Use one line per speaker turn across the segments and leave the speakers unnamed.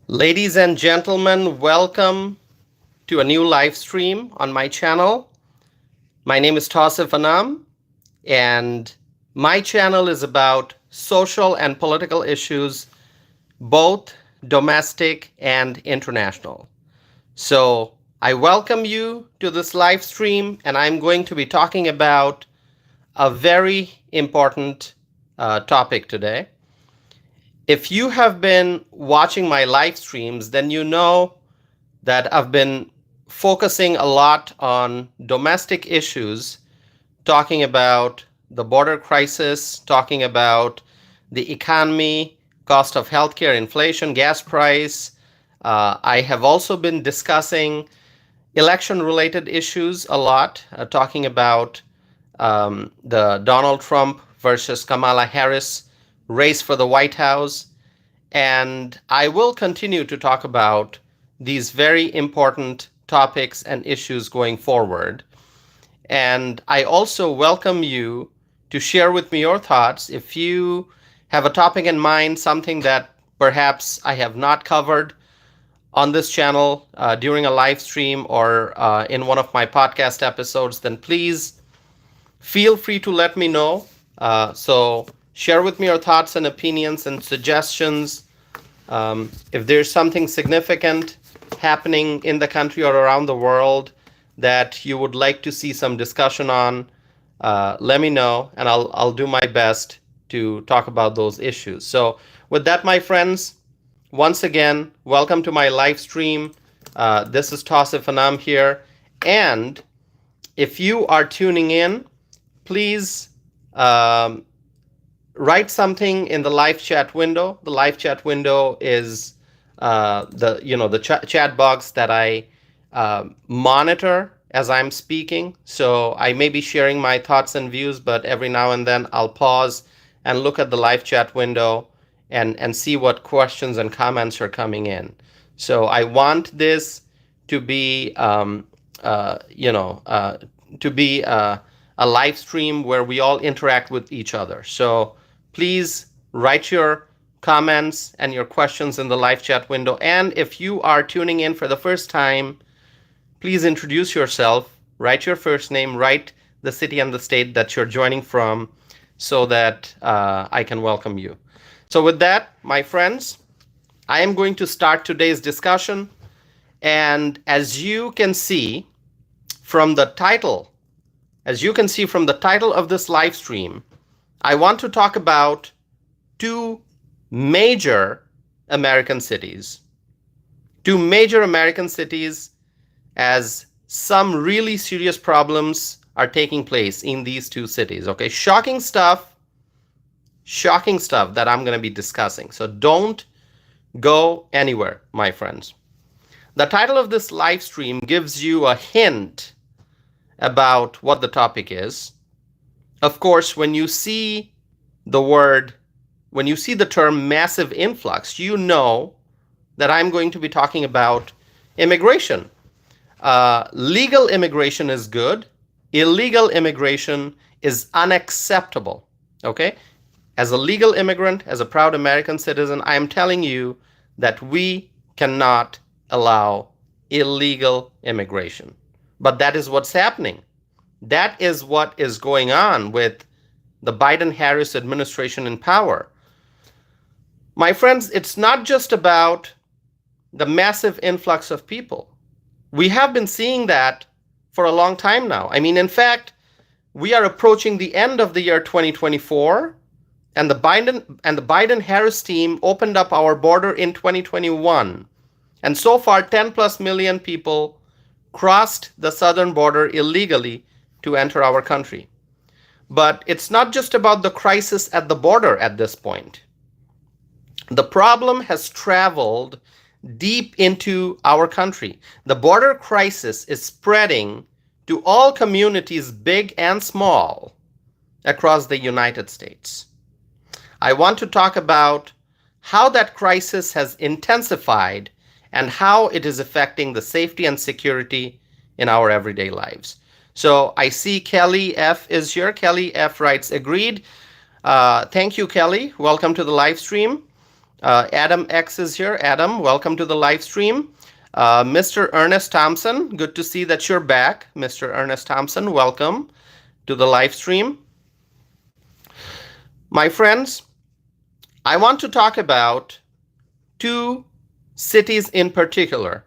Ladies and gentlemen, welcome to a new live stream on my channel. My name is Tausif Anam, and my channel is about social and political issues, both domestic and international. So I welcome you to this live stream, and I'm going to be talking about a very important topic today. If you have been watching my live streams, then you know that I've been focusing a lot on domestic issues, talking about the border crisis, talking about the economy, cost of healthcare, inflation, gas price. I have also been discussing election related issues a lot, talking about the Donald Trump versus Kamala Harris race for the White House. And I will continue to talk about these very important topics and issues going forward. And I also welcome you to share with me your thoughts. If you have a topic in mind, something that perhaps I have not covered on this channel during a live stream or in one of my podcast episodes, then please feel free to let me know. So share with me your thoughts and opinions and suggestions. If there's something significant happening in the country or around the world that you would like to see some discussion on, let me know, and I'll do my best to talk about those issues. So with that, my friends, once again, welcome to my live stream. This is Tausif Anam here. And if you are tuning in, please write something in the live chat window. The live chat window is the chat box that I monitor as I'm speaking. So I may be sharing my thoughts and views, but every now and then I'll pause and look at the live chat window and see what questions and comments are coming in. So I want this to be a live stream where we all interact with each other. So please write your comments and your questions in the live chat window. And if you are tuning in for the first time, please introduce yourself, write your first name, write the city and the state that you're joining from so that I can welcome you. So with that, my friends, I am going to start today's discussion. And as you can see from the title of this live stream, I want to talk about two major American cities. Two major American cities, as some really serious problems are taking place in these two cities. Okay, shocking stuff that I'm going to be discussing. So don't go anywhere, my friends. The title of this live stream gives you a hint about what the topic is. Of course, when you see the term massive influx, you know that I'm going to be talking about immigration. Legal immigration is good. Illegal immigration is unacceptable. Okay? As a legal immigrant, as a proud American citizen, I am telling you that we cannot allow illegal immigration. But that is what's happening. That is what is going on with the Biden-Harris administration in power. My friends, it's not just about the massive influx of people. We have been seeing that for a long time now. I mean, in fact, we are approaching the end of the year 2024, and the Biden-Harris team opened up our border in 2021. And so far, 10 plus million people crossed the southern border illegally to enter our country. But it's not just about the crisis at the border at this point. The problem has traveled deep into our country. The border crisis is spreading to all communities, big and small, across the United States. I want to talk about how that crisis has intensified and how it is affecting the safety and security in our everyday lives. So I see Kelly F. is here. Kelly F. writes, agreed. Thank you, Kelly. Welcome to the live stream. Adam X is here. Adam, welcome to the live stream. Mr. Ernest Thompson, good to see that you're back. Mr. Ernest Thompson, welcome to the live stream. My friends, I want to talk about two cities in particular,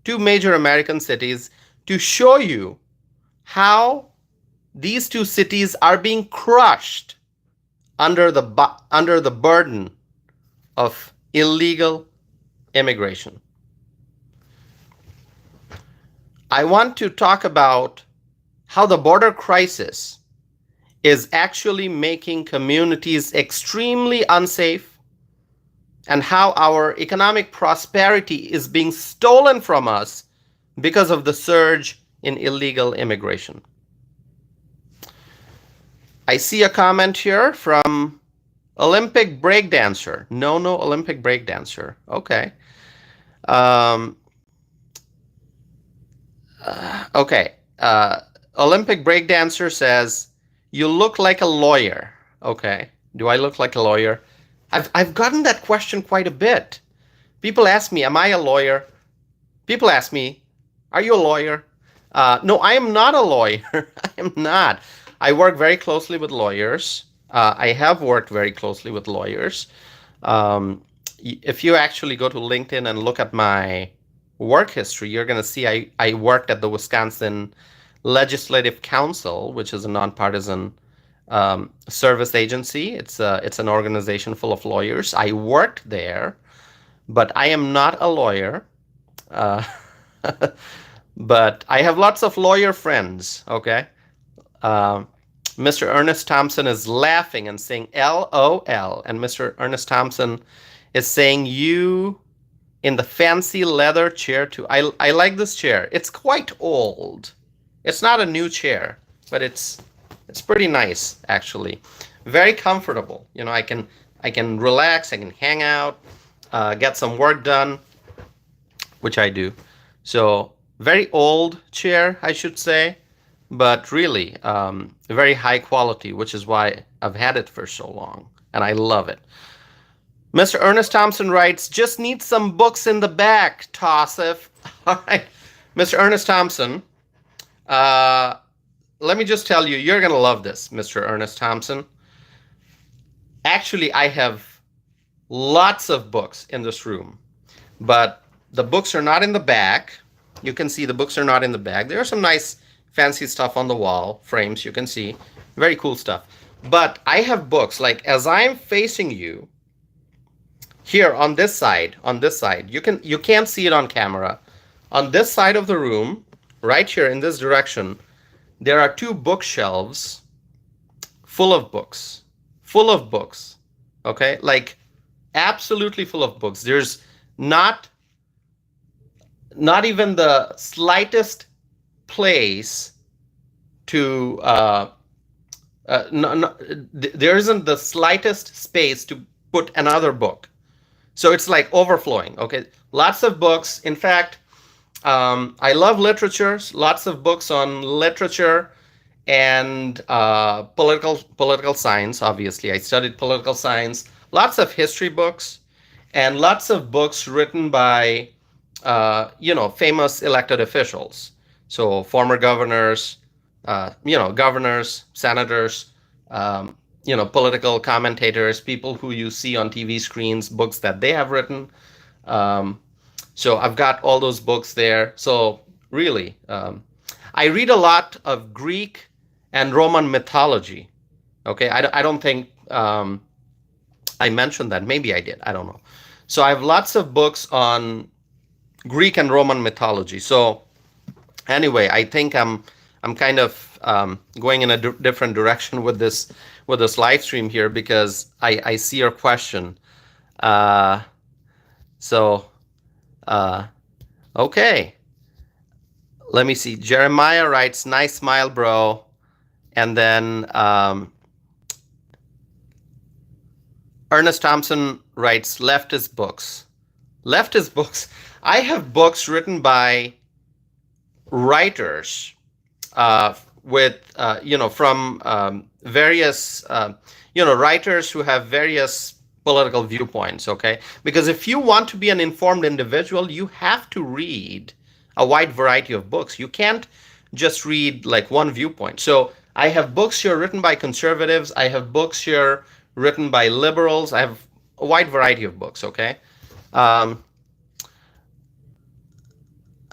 two major American cities, to show you how these two cities are being crushed under the burden of illegal immigration. I want to talk about how the border crisis is actually making communities extremely unsafe, and how our economic prosperity is being stolen from us because of the surge in illegal immigration. I see a comment here from Olympic breakdancer. No Olympic breakdancer. Okay. Okay. Olympic breakdancer says, you look like a lawyer. Okay. Do I look like a lawyer? I've gotten that question quite a bit. People ask me, am I a lawyer? People ask me, are you a lawyer? No, I am not a lawyer. I am not. I work very closely with lawyers. I have worked very closely with lawyers. If you actually go to LinkedIn and look at my work history, you're going to see I worked at the Wisconsin Legislative Council, which is a nonpartisan service agency. It's an organization full of lawyers. I worked there, but I am not a lawyer. But I have lots of lawyer friends, okay? Mr. Ernest Thompson is laughing and saying LOL, and Mr. Ernest Thompson is saying, you in the fancy leather chair too. I like this chair. It's quite old. It's not a new chair, but it's pretty nice, actually. Very comfortable. You know, I can relax, I can hang out, get some work done, which I do. So very old chair, I should say, but really very high quality, which is why I've had it for so long, and I love it. Mr. Ernest Thompson writes, just need some books in the back, Tossif. All right, Mr. Ernest Thompson, let me just tell you, you're going to love this, Mr. Ernest Thompson. Actually, I have lots of books in this room, but the books are not in the back. You can see the books are not in the back. There are some nice fancy stuff on the wall, frames, you can see. Very cool stuff. But I have books, like as I'm facing you, here on this side, you can't see it on camera. On this side of the room, right here in this direction, there are two bookshelves full of books. Okay? Like absolutely full of books. There's not even the slightest place to there isn't the slightest space to put another book. So it's like overflowing. Okay, lots of books. In fact, I love literature. Lots of books on literature and political science. Obviously, I studied political science. Lots of history books and lots of books written by famous elected officials. So former governors, governors, senators, political commentators, people who you see on TV screens, books that they have written. So I've got all those books there. So really, I read a lot of Greek and Roman mythology. Okay, I don't think I mentioned that. Maybe I did. I don't know. So I have lots of books on Greek and Roman mythology. So anyway, I think I'm kind of going in a different direction with this live stream here, because I see your question. Okay. Let me see. Jeremiah writes, nice smile, bro. And then Ernest Thompson writes, leftist books. Leftist books. I have books written by writers from various, writers who have various political viewpoints, okay? Because if you want to be an informed individual, you have to read a wide variety of books. You can't just read like one viewpoint. So I have books here written by conservatives. I have books here written by liberals. I have a wide variety of books, okay? Um,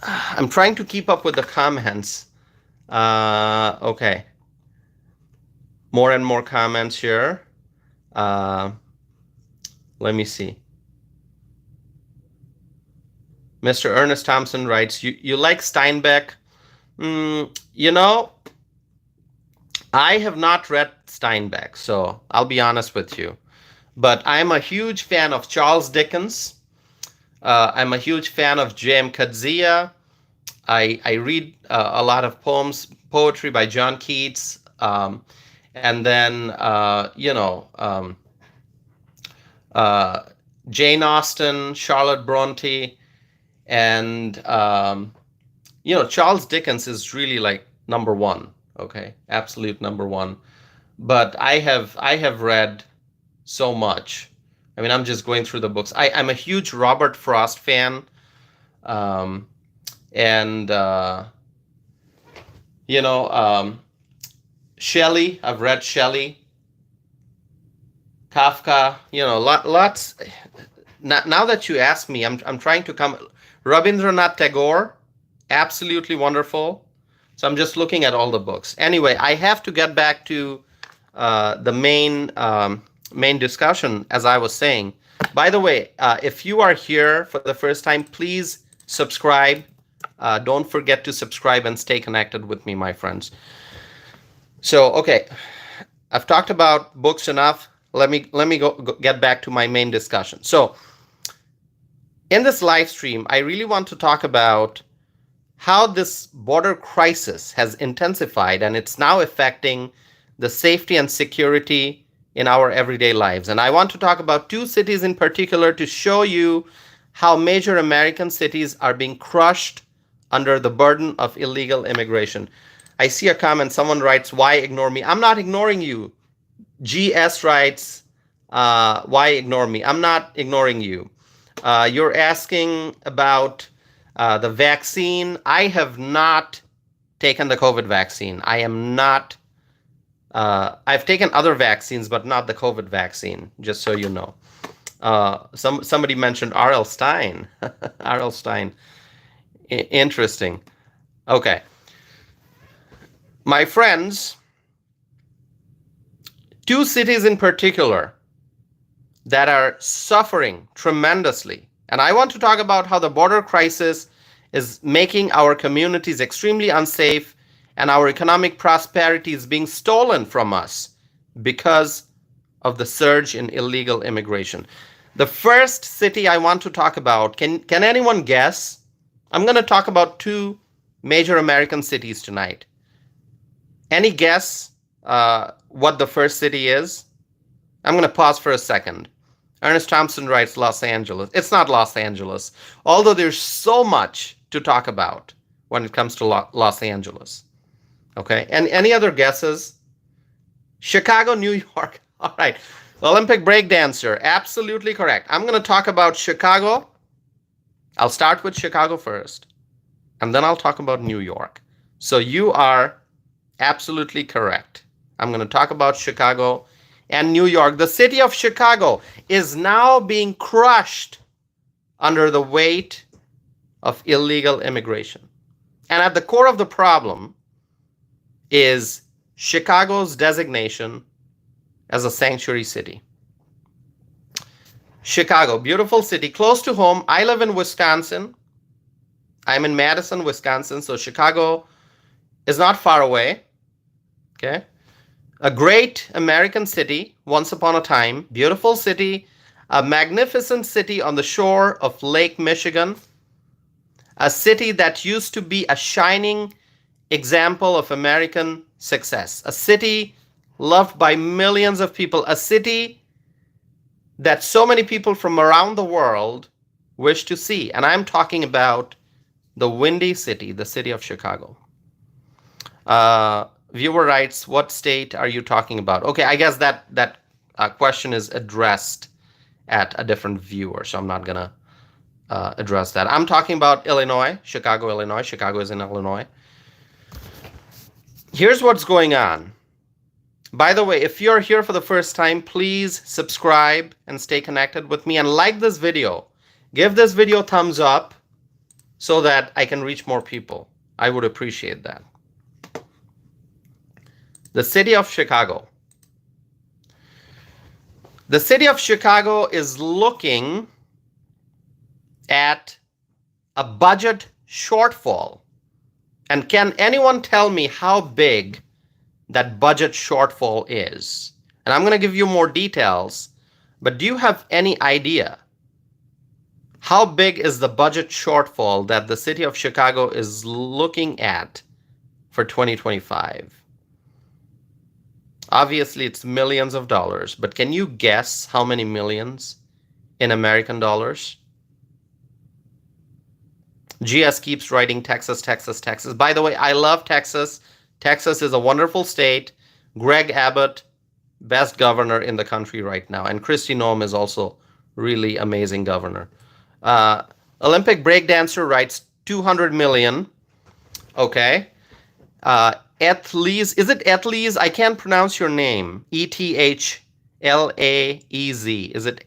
I'm trying to keep up with the comments. Okay. More and more comments here. Let me see. Mr. Ernest Thompson writes, you like Steinbeck? You know, I have not read Steinbeck, so I'll be honest with you. But I'm a huge fan of Charles Dickens. I'm a huge fan of J.M. Coetzee. I read a lot of poetry by John Keats. And then, Jane Austen, Charlotte Bronte, and, Charles Dickens is really like number one, okay? Absolute number one. But I have read so much. I mean, I'm just going through the books. I'm a huge Robert Frost fan. Shelley, I've read Shelley. Kafka, lots. Now that you ask me, I'm trying to come. Rabindranath Tagore, absolutely wonderful. So I'm just looking at all the books. Anyway, I have to get back to the main discussion, as I was saying. By the way, if you are here for the first time, please subscribe. Don't forget to subscribe and stay connected with me, my friends. So, okay, I've talked about books enough. Let me get back to my main discussion. So, in this live stream, I really want to talk about how this border crisis has intensified, and it's now affecting the safety and security in our everyday lives. And I want to talk about two cities in particular to show you how major American cities are being crushed under the burden of illegal immigration. I see a comment, someone writes, why ignore me? I'm not ignoring you. GS writes, why ignore me? I'm not ignoring you. You're asking about the vaccine. I have not taken the COVID vaccine. I am not. I've taken other vaccines, but not the COVID vaccine, just so you know. Somebody mentioned R.L. Stein. R.L. Stein. Interesting. Okay. My friends, two cities in particular that are suffering tremendously. And I want to talk about how the border crisis is making our communities extremely unsafe and our economic prosperity is being stolen from us because of the surge in illegal immigration. The first city I want to talk about, can anyone guess? I'm going to talk about two major American cities tonight. Any guess what the first city is? I'm going to pause for a second. Ernest Thompson writes Los Angeles. It's not Los Angeles, although there's so much to talk about when it comes to Los Angeles. Okay, and any other guesses? Chicago, New York. All right, Olympic breakdancer, absolutely correct. I'm going to talk about Chicago. I'll start with Chicago first, and then I'll talk about New York. So you are absolutely correct. I'm going to talk about Chicago and New York. The city of Chicago is now being crushed under the weight of illegal immigration. And at the core of the problem is Chicago's designation as a sanctuary city. Chicago, beautiful city, close to home. I live in Wisconsin. I'm in Madison, Wisconsin, so Chicago is not far away. Okay. A great American city, once upon a time, beautiful city, a magnificent city on the shore of Lake Michigan, a city that used to be a shining example of American success, a city loved by millions of people, a city that so many people from around the world wish to see. And I'm talking about the Windy City, the city of Chicago. Viewer writes, what state are you talking about? Okay, I guess that question is addressed at a different viewer, so I'm not going to address that. I'm talking about Illinois, Chicago, Illinois. Chicago is in Illinois. Here's what's going on. By the way, if you're here for the first time, please subscribe and stay connected with me and like this video. Give this video a thumbs up so that I can reach more people. I would appreciate that. The city of Chicago. The city of Chicago is looking at a budget shortfall. And can anyone tell me how big that budget shortfall is? And I'm going to give you more details, but do you have any idea how big is the budget shortfall that the city of Chicago is looking at for 2025? Obviously, it's millions of dollars, but can you guess how many millions in American dollars? GS keeps writing Texas, Texas, Texas. By the way, I love Texas. Texas is a wonderful state. Greg Abbott, best governor in the country right now. And Kristi Noem is also really amazing governor. Olympic breakdancer writes 200 million. Okay. Ethlaze, is it Ethlaze? I can't pronounce your name. Ethlaez. Is it?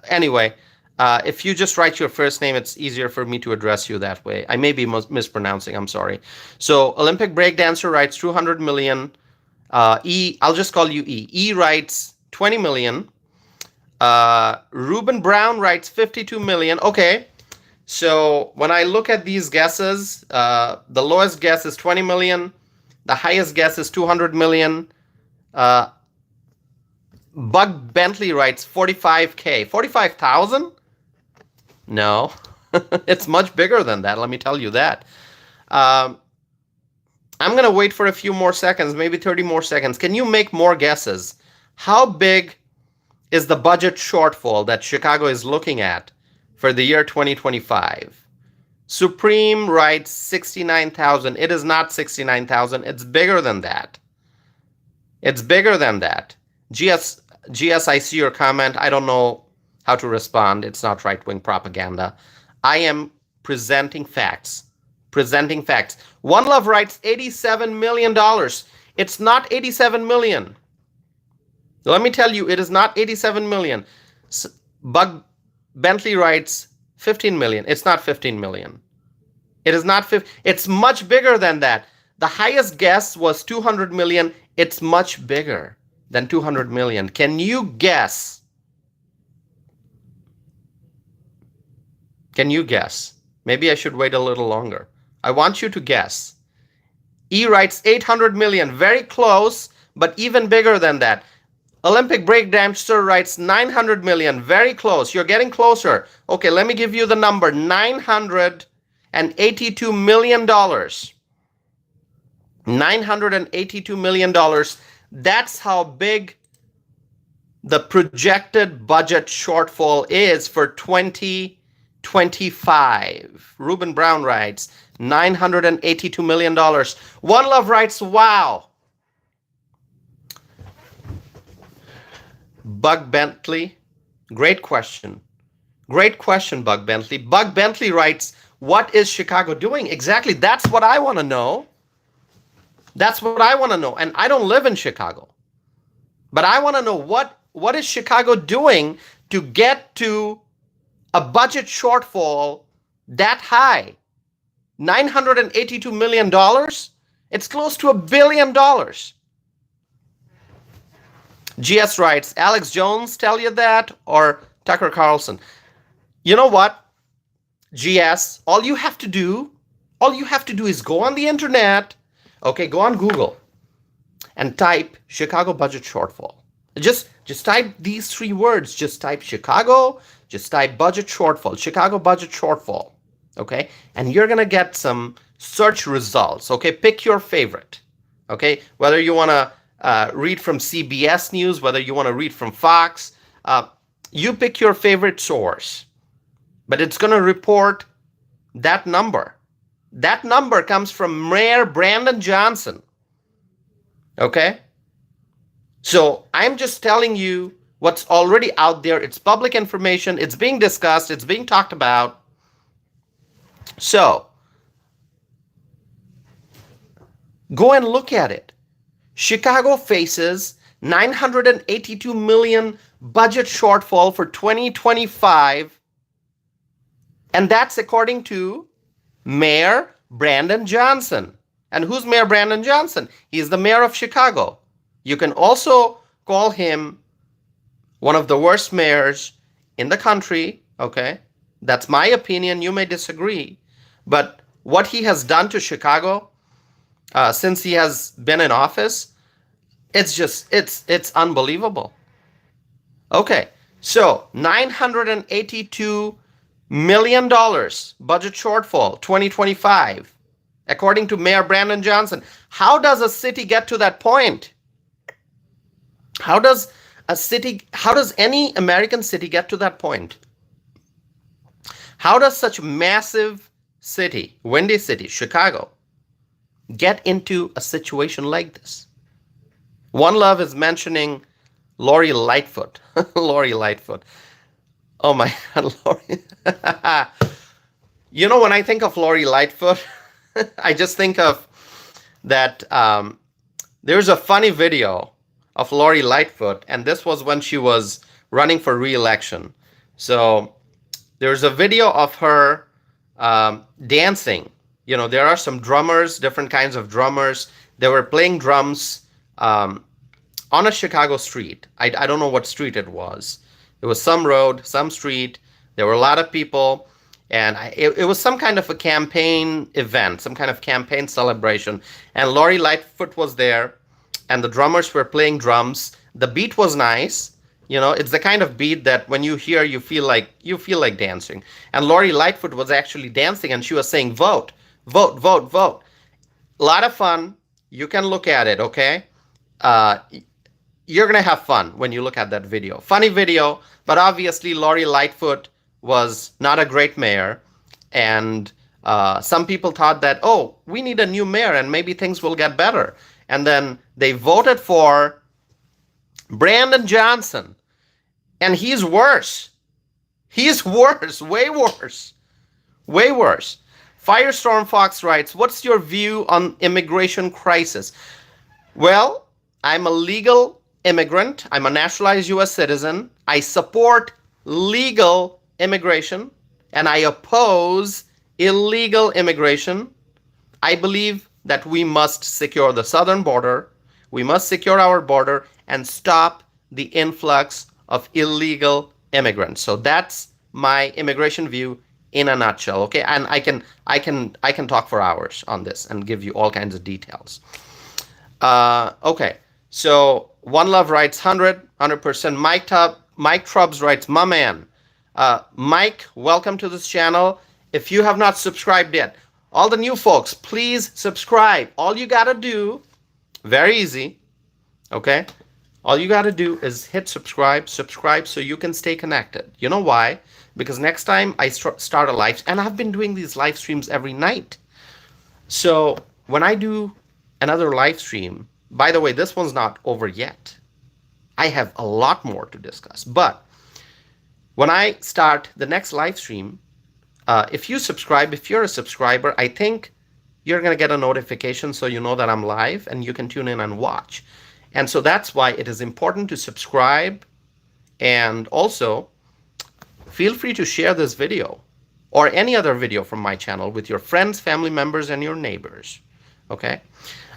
Anyway. If you just write your first name, it's easier for me to address you that way. I may be mispronouncing, I'm sorry. So Olympic breakdancer writes 200 million. I'll just call you E. E writes 20 million. Reuben Brown writes 52 million. Okay, so when I look at these guesses, the lowest guess is 20 million. The highest guess is 200 million. Bug Bentley writes 45K. 45,000? No, it's much bigger than that. Let me tell you that. I'm going to wait for a few more seconds, maybe 30 more seconds. Can you make more guesses? How big is the budget shortfall that Chicago is looking at for the year 2025? Supreme writes 69,000. It is not 69,000. It's bigger than that. It's bigger than that. GS, I see your comment. I don't know how to respond. It's not right-wing propaganda. I am presenting facts. Presenting facts. One Love writes $87 million. It's not 87 million. Let me tell you, it is not 87 million. Bug Bentley writes 15 million. It's not 15 million. It is not 15. It's much bigger than that. The highest guess was 200 million. It's much bigger than 200 million. Can you guess? Can you guess? Maybe I should wait a little longer. I want you to guess. E writes 800 million. Very close, but even bigger than that. Olympic breakdancer writes 900 million. Very close. You're getting closer. Okay, let me give you the number. $982 million. $982 million. That's how big the projected budget shortfall is for 2025. Reuben Brown writes $982 million. One Love writes, wow. Bug Bentley, great question. Great question, Bug Bentley. Bug Bentley writes, what is Chicago doing? Exactly, that's what I want to know. That's what I want to know. And I don't live in Chicago. But I want to know what is Chicago doing to get to a budget shortfall that high? $982 million? It's close to $1 billion. GS writes, Alex Jones tell you that, or Tucker Carlson? You know what, GS, all you have to do is go on the internet, okay, go on Google and type Chicago budget shortfall. Just type these three words. Just type Chicago, just type budget shortfall, Chicago budget shortfall, okay? And you're going to get some search results, okay? Pick your favorite, okay? Whether you want to read from CBS News, whether you want to read from Fox, you pick your favorite source. But it's going to report that number. That number comes from Mayor Brandon Johnson. Okay? So I'm just telling you what's already out there. It's public information. It's being discussed. It's being talked about. So go and look at it. Chicago faces $982 million budget shortfall for 2025. And that's according to Mayor Brandon Johnson. And who's Mayor Brandon Johnson? He's the mayor of Chicago. You can also call him one of the worst mayors in the country, okay? That's my opinion. You may disagree. But what he has done to Chicago since he has been in office, it's unbelievable. Okay, so $982 million budget shortfall 2025, according to Mayor Brandon Johnson. How does a city get to that point? How does any American city get to that point? How does such massive city, Windy City, Chicago, get into a situation like this? One Love is mentioning Lori Lightfoot. Lori Lightfoot. Oh my God, Lori. You know, when I think of Lori Lightfoot, I just think of that there's a funny video of Lori Lightfoot, and this was when she was running for re-election. So there's a video of her dancing. You know, there are some drummers, different kinds of drummers. They were playing drums on a Chicago street. I don't know what street it was. It was some road, some street. There were a lot of people. And it was some kind of a campaign event, some kind of campaign celebration. And Lori Lightfoot was there, and the drummers were playing drums. The beat was nice. You know, it's the kind of beat that when you hear, you feel like dancing. And Lori Lightfoot was actually dancing, and she was saying, vote, vote, vote, vote. A lot of fun. You can look at it, okay? You're going to have fun when you look at that video. Funny video, but obviously Lori Lightfoot was not a great mayor. And some people thought that, oh, we need a new mayor and maybe things will get better. And then they voted for Brandon Johnson. And he's worse. He's worse, way worse, way worse. Firestorm Fox writes, what's your view on immigration crisis? Well, I'm a legal immigrant. I'm a naturalized U.S. citizen. I support legal immigration, and I oppose illegal immigration. I believe that we must secure the southern border. We must secure our border and stop the influx of illegal immigrants. So that's my immigration view in a nutshell, okay? And I can talk for hours on this and give you all kinds of details. Okay, so One Love writes 100%. Mike Trubbs writes, my man. Mike, welcome to this channel. If you have not subscribed yet, all the new folks, please subscribe. All you gotta do, very easy, okay? All you gotta do is hit subscribe so you can stay connected. You know why? Because next time I start a live, and I've been doing these live streams every night. So when I do another live stream, by the way, this one's not over yet. I have a lot more to discuss. But when I start the next live stream, if you subscribe, if you're a subscriber, I think you're going to get a notification so you know that I'm live and you can tune in and watch. And so that's why it is important to subscribe, and also feel free to share this video or any other video from my channel with your friends, family members, and your neighbors. Okay?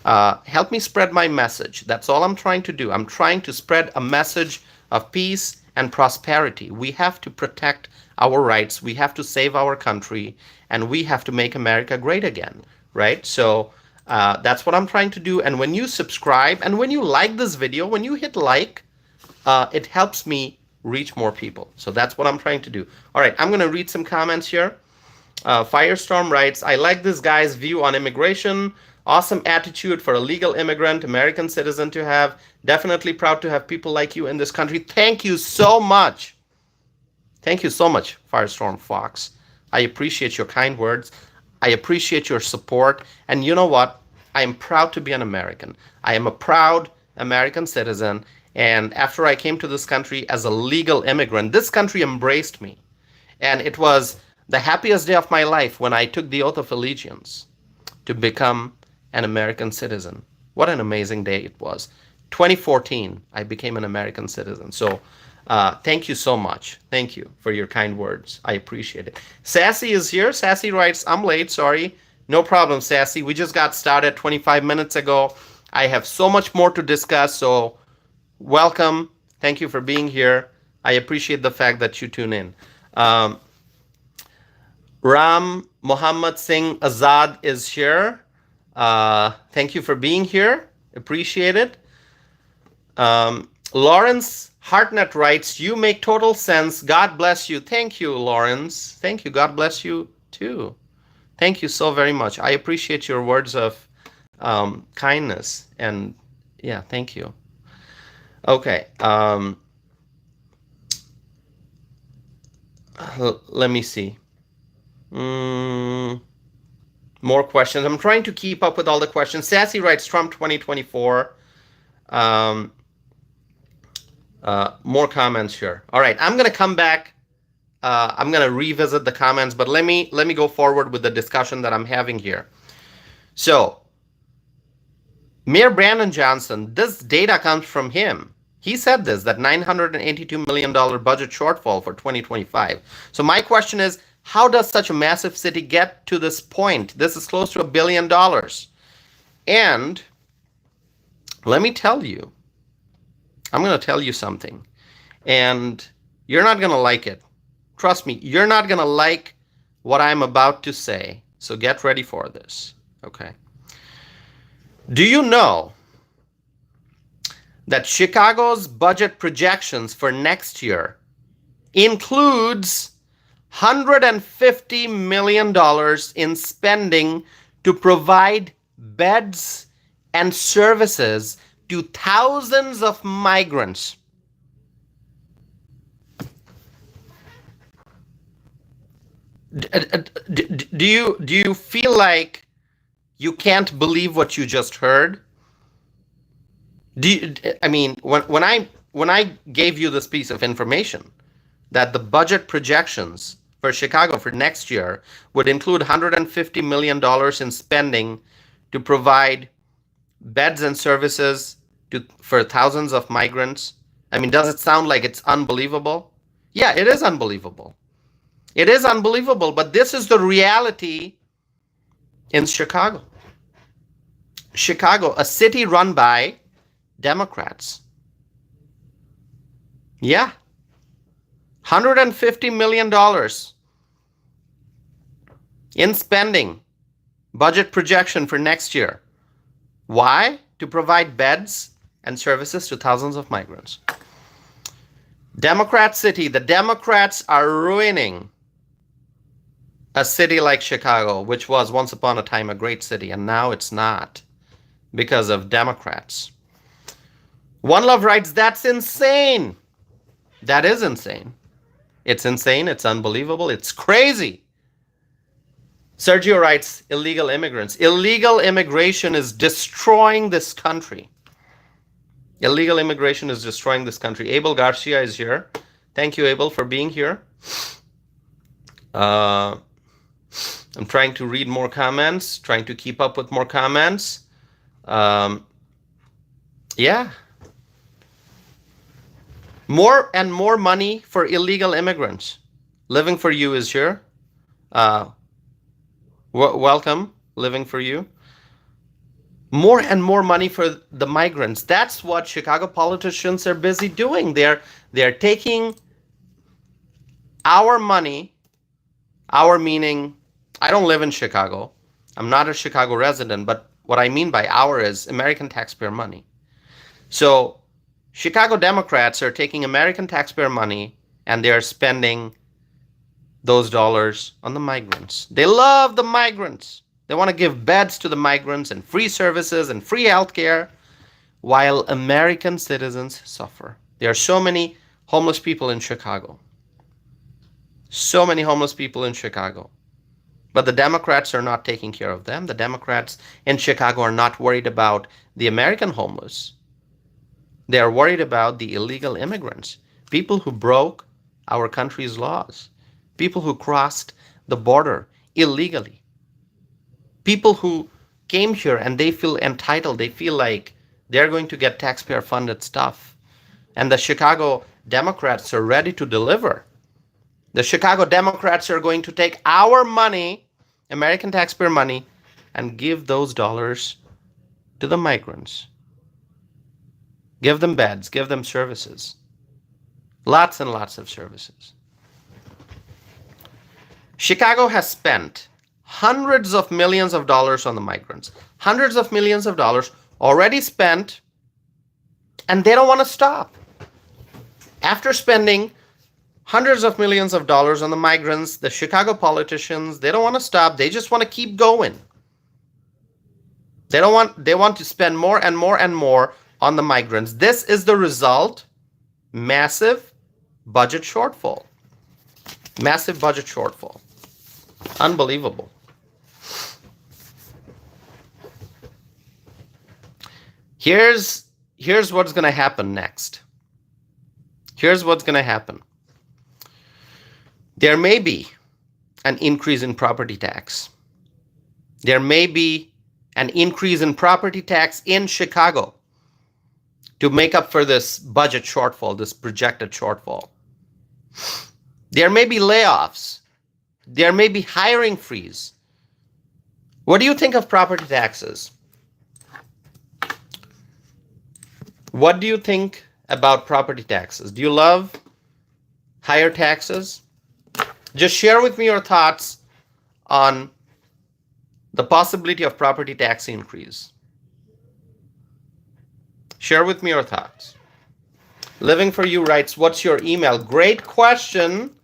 Help me spread my message. That's all I'm trying to do. I'm trying to spread a message of peace and prosperity. We have to protect our rights. We have to save our country, and we have to make America great again, right? So that's what I'm trying to do. And when you subscribe and when you like this video, when you hit like, it helps me reach more people. So that's what I'm trying to do. All right, I'm going to read some comments here. Firestorm writes, I like this guy's view on immigration. Awesome attitude for a legal immigrant, American citizen to have. Definitely proud to have people like you in this country. Thank you so much. Thank you so much, Firestorm Fox. I appreciate your kind words. I appreciate your support. And you know what? I am proud to be an American. I am a proud American citizen. And after I came to this country as a legal immigrant, this country embraced me. And it was the happiest day of my life when I took the oath of allegiance to become an American citizen. What an amazing day it was. 2014, I became an American citizen. So thank you so much. Thank you for your kind words. I appreciate it. Sassy is here. Sassy writes, I'm late, sorry. No problem, Sassy. We just got started 25 minutes ago. I have so much more to discuss, so welcome. Thank you for being here. I appreciate the fact that you tune in. Ram Muhammad Singh Azad is here. Thank you for being here. Appreciate it. Lawrence Hartnett writes, you make total sense. God bless you. Thank you, Lawrence. Thank you. God bless you too. Thank you so very much. I appreciate your words of kindness. And yeah, thank you. Okay. Let me see. More questions. I'm trying to keep up with all the questions. Sassy writes Trump 2024. More comments here. All right, I'm gonna come back. I'm gonna revisit the comments, but let me go forward with the discussion that I'm having here. So, Mayor Brandon Johnson, this data comes from him. He said this, that $982 million budget shortfall for 2025. So my question is, how does such a massive city get to this point? This is close to $1 billion. And let me tell you, I'm going to tell you something. And you're not going to like it. Trust me, you're not going to like what I'm about to say. So get ready for this. Okay. Do you know that Chicago's budget projections for next year includes $150 million in spending to provide beds and services to thousands of migrants? Do you feel like you can't believe what you just heard? I mean, when I gave you this piece of information, that the budget projections for Chicago for next year would include $150 million in spending to provide beds and services for thousands of migrants. I mean, does it sound like it's unbelievable? Yeah, it is unbelievable. It is unbelievable, but this is the reality in Chicago. Chicago, a city run by Democrats. Yeah. $150 million in spending, budget projection for next year. Why? To provide beds and services to thousands of migrants. Democrat city, the Democrats are ruining a city like Chicago, which was once upon a time a great city, and now it's not because of Democrats. One Love writes, that's insane. That is insane. It's insane. It's unbelievable. It's crazy. Sergio writes, illegal immigrants. Illegal immigration is destroying this country. Illegal immigration is destroying this country. Abel Garcia is here. Thank you, Abel, for being here. I'm trying to read more comments, trying to keep up with more comments. Yeah. More and more money for illegal immigrants. Living for You is here. Welcome, Living for You. More and more money for the migrants. That's what Chicago politicians are busy doing. They're taking our money, our meaning, I don't live in Chicago. I'm not a Chicago resident, but what I mean by our is American taxpayer money. So Chicago Democrats are taking American taxpayer money and they are spending those dollars on the migrants. They love the migrants. They want to give beds to the migrants and free services and free healthcare while American citizens suffer. There are so many homeless people in Chicago. So many homeless people in Chicago. But the Democrats are not taking care of them. The Democrats in Chicago are not worried about the American homeless. They are worried about the illegal immigrants, people who broke our country's laws, people who crossed the border illegally, people who came here and they feel entitled. They feel like they're going to get taxpayer funded stuff. And the Chicago Democrats are ready to deliver. The Chicago Democrats are going to take our money, American taxpayer money, and give those dollars to the migrants. Give them beds, give them services. Lots and lots of services. Chicago has spent hundreds of millions of dollars on the migrants. Hundreds of millions of dollars already spent, and they don't want to stop. After spending hundreds of millions of dollars on the migrants, the Chicago politicians, they don't want to stop. They just want to keep going. They want to spend more and more and more on the migrants. This is the result: massive budget shortfall. Massive budget shortfall. Unbelievable. Here's what's going to happen next. Here's what's going to happen. There may be an increase in property tax. There may be an increase in property tax in Chicago to make up for this budget shortfall, this projected shortfall. There may be layoffs. There may be hiring freeze. What do you think of property taxes? What do you think about property taxes? Do you love higher taxes? Just share with me your thoughts on the possibility of property tax increase. Share with me your thoughts. Living for You writes, what's your email? Great question.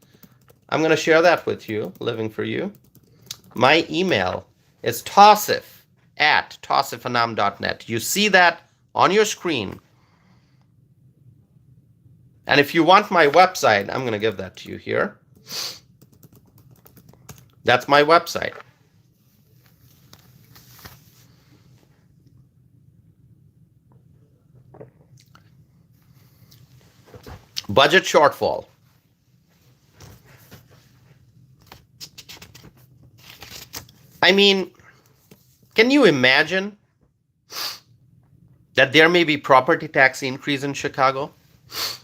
I'm going to share that with you, Living for You. My email is tosif@tosifanam.net. You see that on your screen. And if you want my website, I'm going to give that to you here. That's my website. Budget shortfall. I mean, can you imagine that there may be property tax increase in Chicago?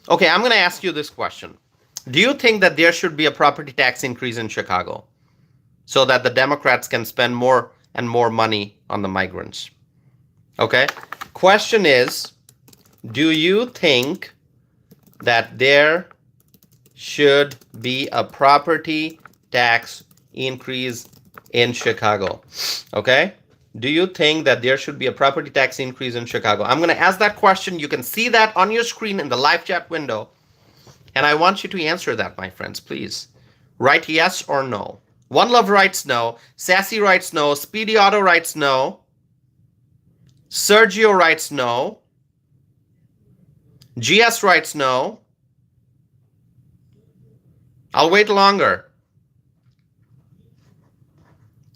Okay, I'm going to ask you this question. Do you think that there should be a property tax increase in Chicago so that the Democrats can spend more and more money on the migrants? Okay. Question is, do you think that there should be a property tax increase in Chicago? Okay. Do you think that there should be a property tax increase in Chicago? I'm going to ask that question. You can see that on your screen in the live chat window. And I want you to answer that, my friends, please. Write yes or no. One Love writes no. Sassy writes no. Speedy Auto writes no. Sergio writes no. GS writes no. I'll wait longer.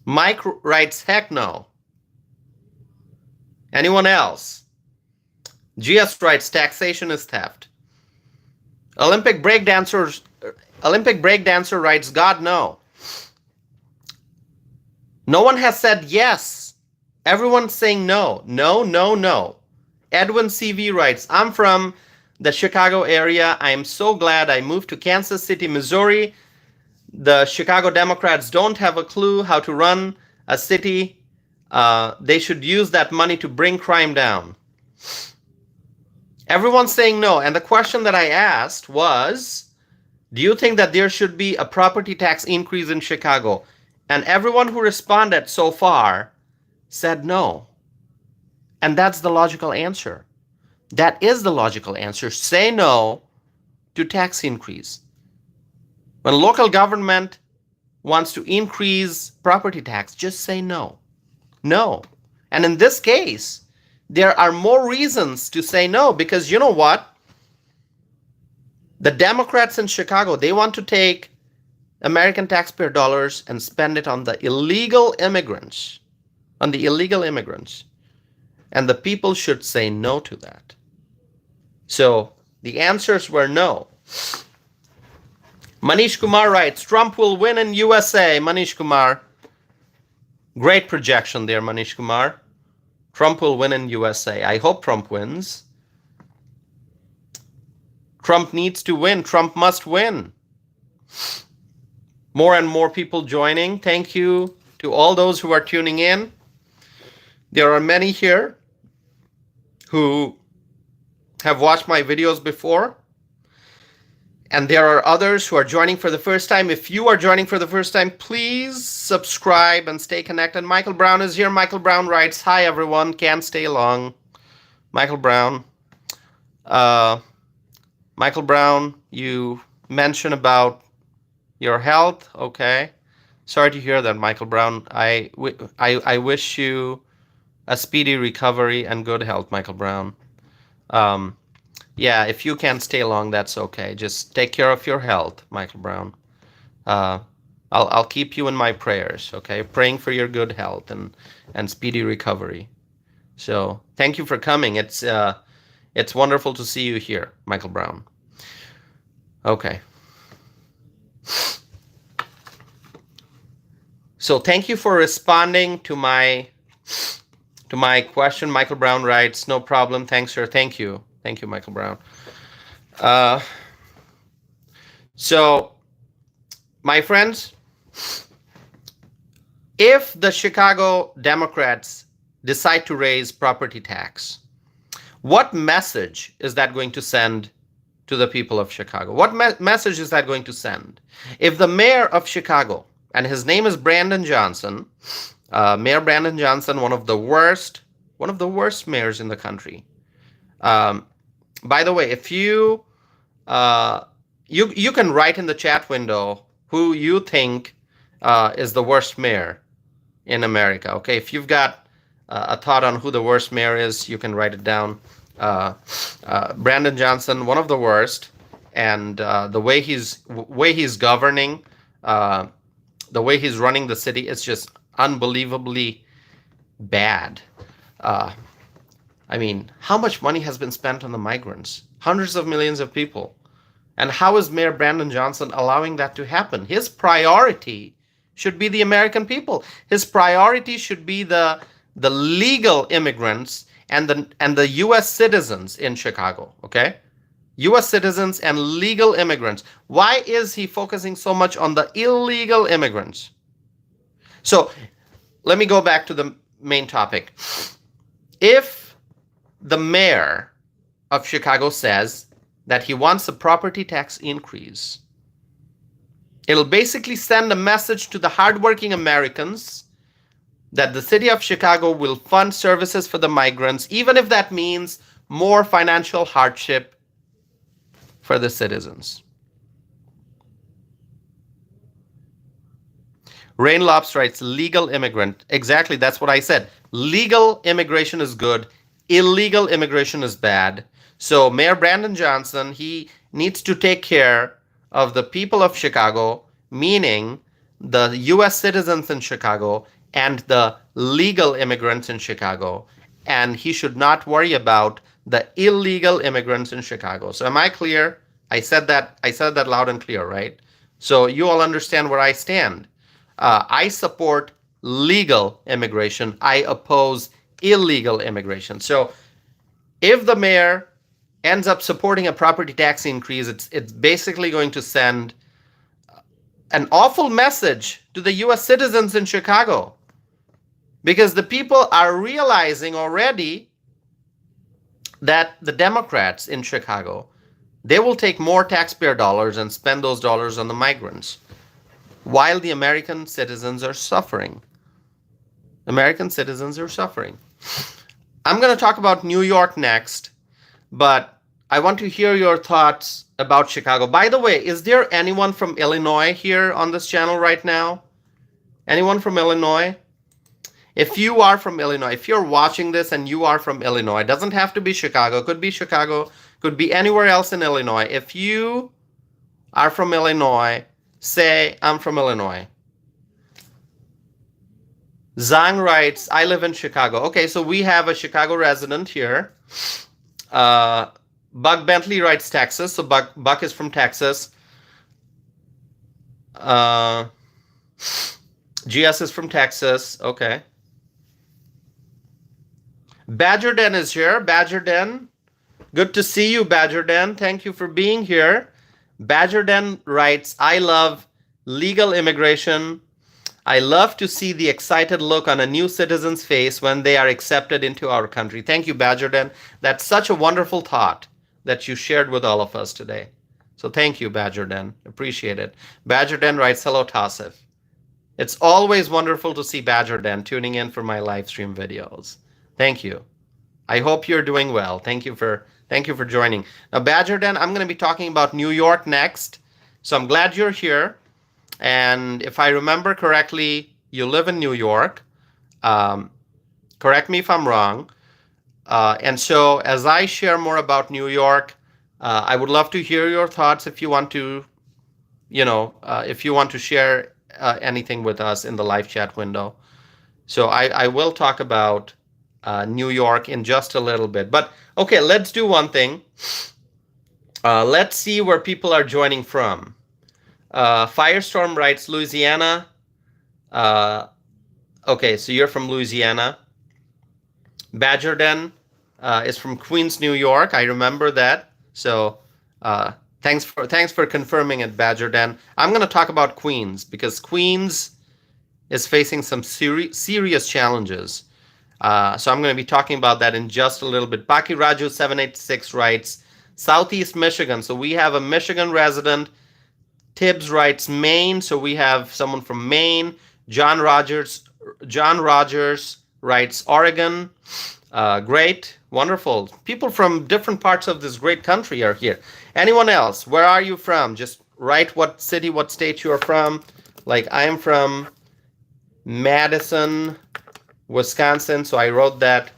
Mike writes heck no. Anyone else? GS writes taxation is theft. Olympic breakdancer writes God no. No one has said yes. Everyone's saying no. No, no, no. Edwin CV writes, I'm from the Chicago area. I am so glad I moved to Kansas City, Missouri. The Chicago Democrats don't have a clue how to run a city. They should use that money to bring crime down. Everyone's saying no. And the question that I asked was, do you think that there should be a property tax increase in Chicago? And everyone who responded so far said no. And that's the logical answer. That is the logical answer. Say no to tax increase. When local government wants to increase property tax, just say no. No. And in this case, there are more reasons to say no, because you know what? The Democrats in Chicago, they want to take American taxpayer dollars and spend it on the illegal immigrants. And the people should say no to that. So the answers were no. Manish Kumar writes, Trump will win in USA. Manish Kumar, great projection there, Manish Kumar. Trump will win in USA. I hope Trump wins. Trump needs to win. Trump must win. More and more people joining. Thank you to all those who are tuning in. There are many here who have watched my videos before, and there are others who are joining for the first time. If you are joining for the first time, please subscribe and stay connected. Michael Brown is here. Michael Brown writes, hi everyone, can't stay long. Michael Brown. Michael Brown, you mentioned about your health. Okay. Sorry to hear that, Michael Brown. I wish you a speedy recovery and good health, Michael Brown. Yeah, if you can't stay long, that's okay. Just take care of your health, Michael Brown. I'll keep you in my prayers, okay? Praying for your good health and speedy recovery. So thank you for coming. It's wonderful to see you here, Michael Brown. Okay. So thank you for responding to my question. Michael Brown writes, no problem. Thanks, sir. Thank you. Thank you, Michael Brown. So, my friends, if the Chicago Democrats decide to raise property tax, what message is that going to send to the people of Chicago? What message is that going to send? If the mayor of Chicago, and his name is Brandon Johnson, Mayor Brandon Johnson, one of the worst mayors in the country. By the way, if you can write in the chat window who you think is the worst mayor in America. Okay, if you've got a thought on who the worst mayor is, you can write it down. Brandon Johnson, one of the worst, and the way he's governing, the way he's running the city, it's just unbelievably bad. I mean, how much money has been spent on the migrants? Hundreds of millions of people. And how is Mayor Brandon Johnson allowing that to happen? His priority should be the American people. His priority should be the legal immigrants and the U.S. citizens in Chicago, okay? U.S. citizens and legal immigrants. Why is he focusing so much on the illegal immigrants? So let me go back to the main topic. If the mayor of Chicago says that he wants a property tax increase, it'll basically send a message to the hardworking Americans that the city of Chicago will fund services for the migrants, even if that means more financial hardship for the citizens. Rain Lops writes, legal immigrant. Exactly, that's what I said. Legal immigration is good. Illegal immigration is bad. So Mayor Brandon Johnson, he needs to take care of the people of Chicago, meaning the U.S. citizens in Chicago and the legal immigrants in Chicago. And he should not worry about the illegal immigrants in Chicago. So am I clear? I said that loud and clear, right? So you all understand where I stand. I support legal immigration. I oppose illegal immigration. So if the mayor ends up supporting a property tax increase, it's basically going to send an awful message to the U.S. citizens in Chicago, because the people are realizing already that the Democrats in Chicago, they will take more taxpayer dollars and spend those dollars on the migrants, while the American citizens are suffering. American citizens are suffering. I'm going to talk about New York next, but I want to hear your thoughts about Chicago. By the way, is there anyone from Illinois here on this channel right now? Anyone from Illinois? If you are from Illinois, if you're watching this and you are from Illinois, it doesn't have to be Chicago, could be anywhere else in Illinois. If you are from Illinois, say, I'm from Illinois. Zhang writes, I live in Chicago. Okay, so we have a Chicago resident here. Buck Bentley writes Texas. So Buck is from Texas. GS is from Texas. Okay. Badger Den is here. Badger Den. Good to see you, Badger Den. Thank you for being here. Badger Den writes, I love legal immigration. I love to see the excited look on a new citizen's face when they are accepted into our country. Thank you, Badger Den. That's such a wonderful thought that you shared with all of us today. So thank you, Badger Den. Appreciate it. Badger Den writes, hello, Tassif. It's always wonderful to see Badger Den tuning in for my live stream videos. Thank you. I hope you're doing well. Thank you for joining. Now, Badger Den, I'm going to be talking about New York next. So I'm glad you're here. And if I remember correctly, you live in New York. Correct me if I'm wrong. And so as I share more about New York, I would love to hear your thoughts if you want to, if you want to share anything with us in the live chat window. So I will talk about New York in just a little bit. But okay, let's do one thing. Let's see where people are joining from. Firestorm writes Louisiana. Okay, so you're from Louisiana. Badger Den is from Queens, New York. I remember that. So thanks for confirming it, Badger Den. I'm going to talk about Queens because Queens is facing some serious challenges. So I'm going to be talking about that in just a little bit. Baki Raju 786 writes Southeast Michigan. So we have a Michigan resident. Tibbs writes Maine. So we have someone from Maine. John Rogers writes Oregon. Great. Wonderful. People from different parts of this great country are here. Anyone else? Where are you from? Just write what city, what state you are from. Like I am from Madison, Wisconsin. So I wrote that.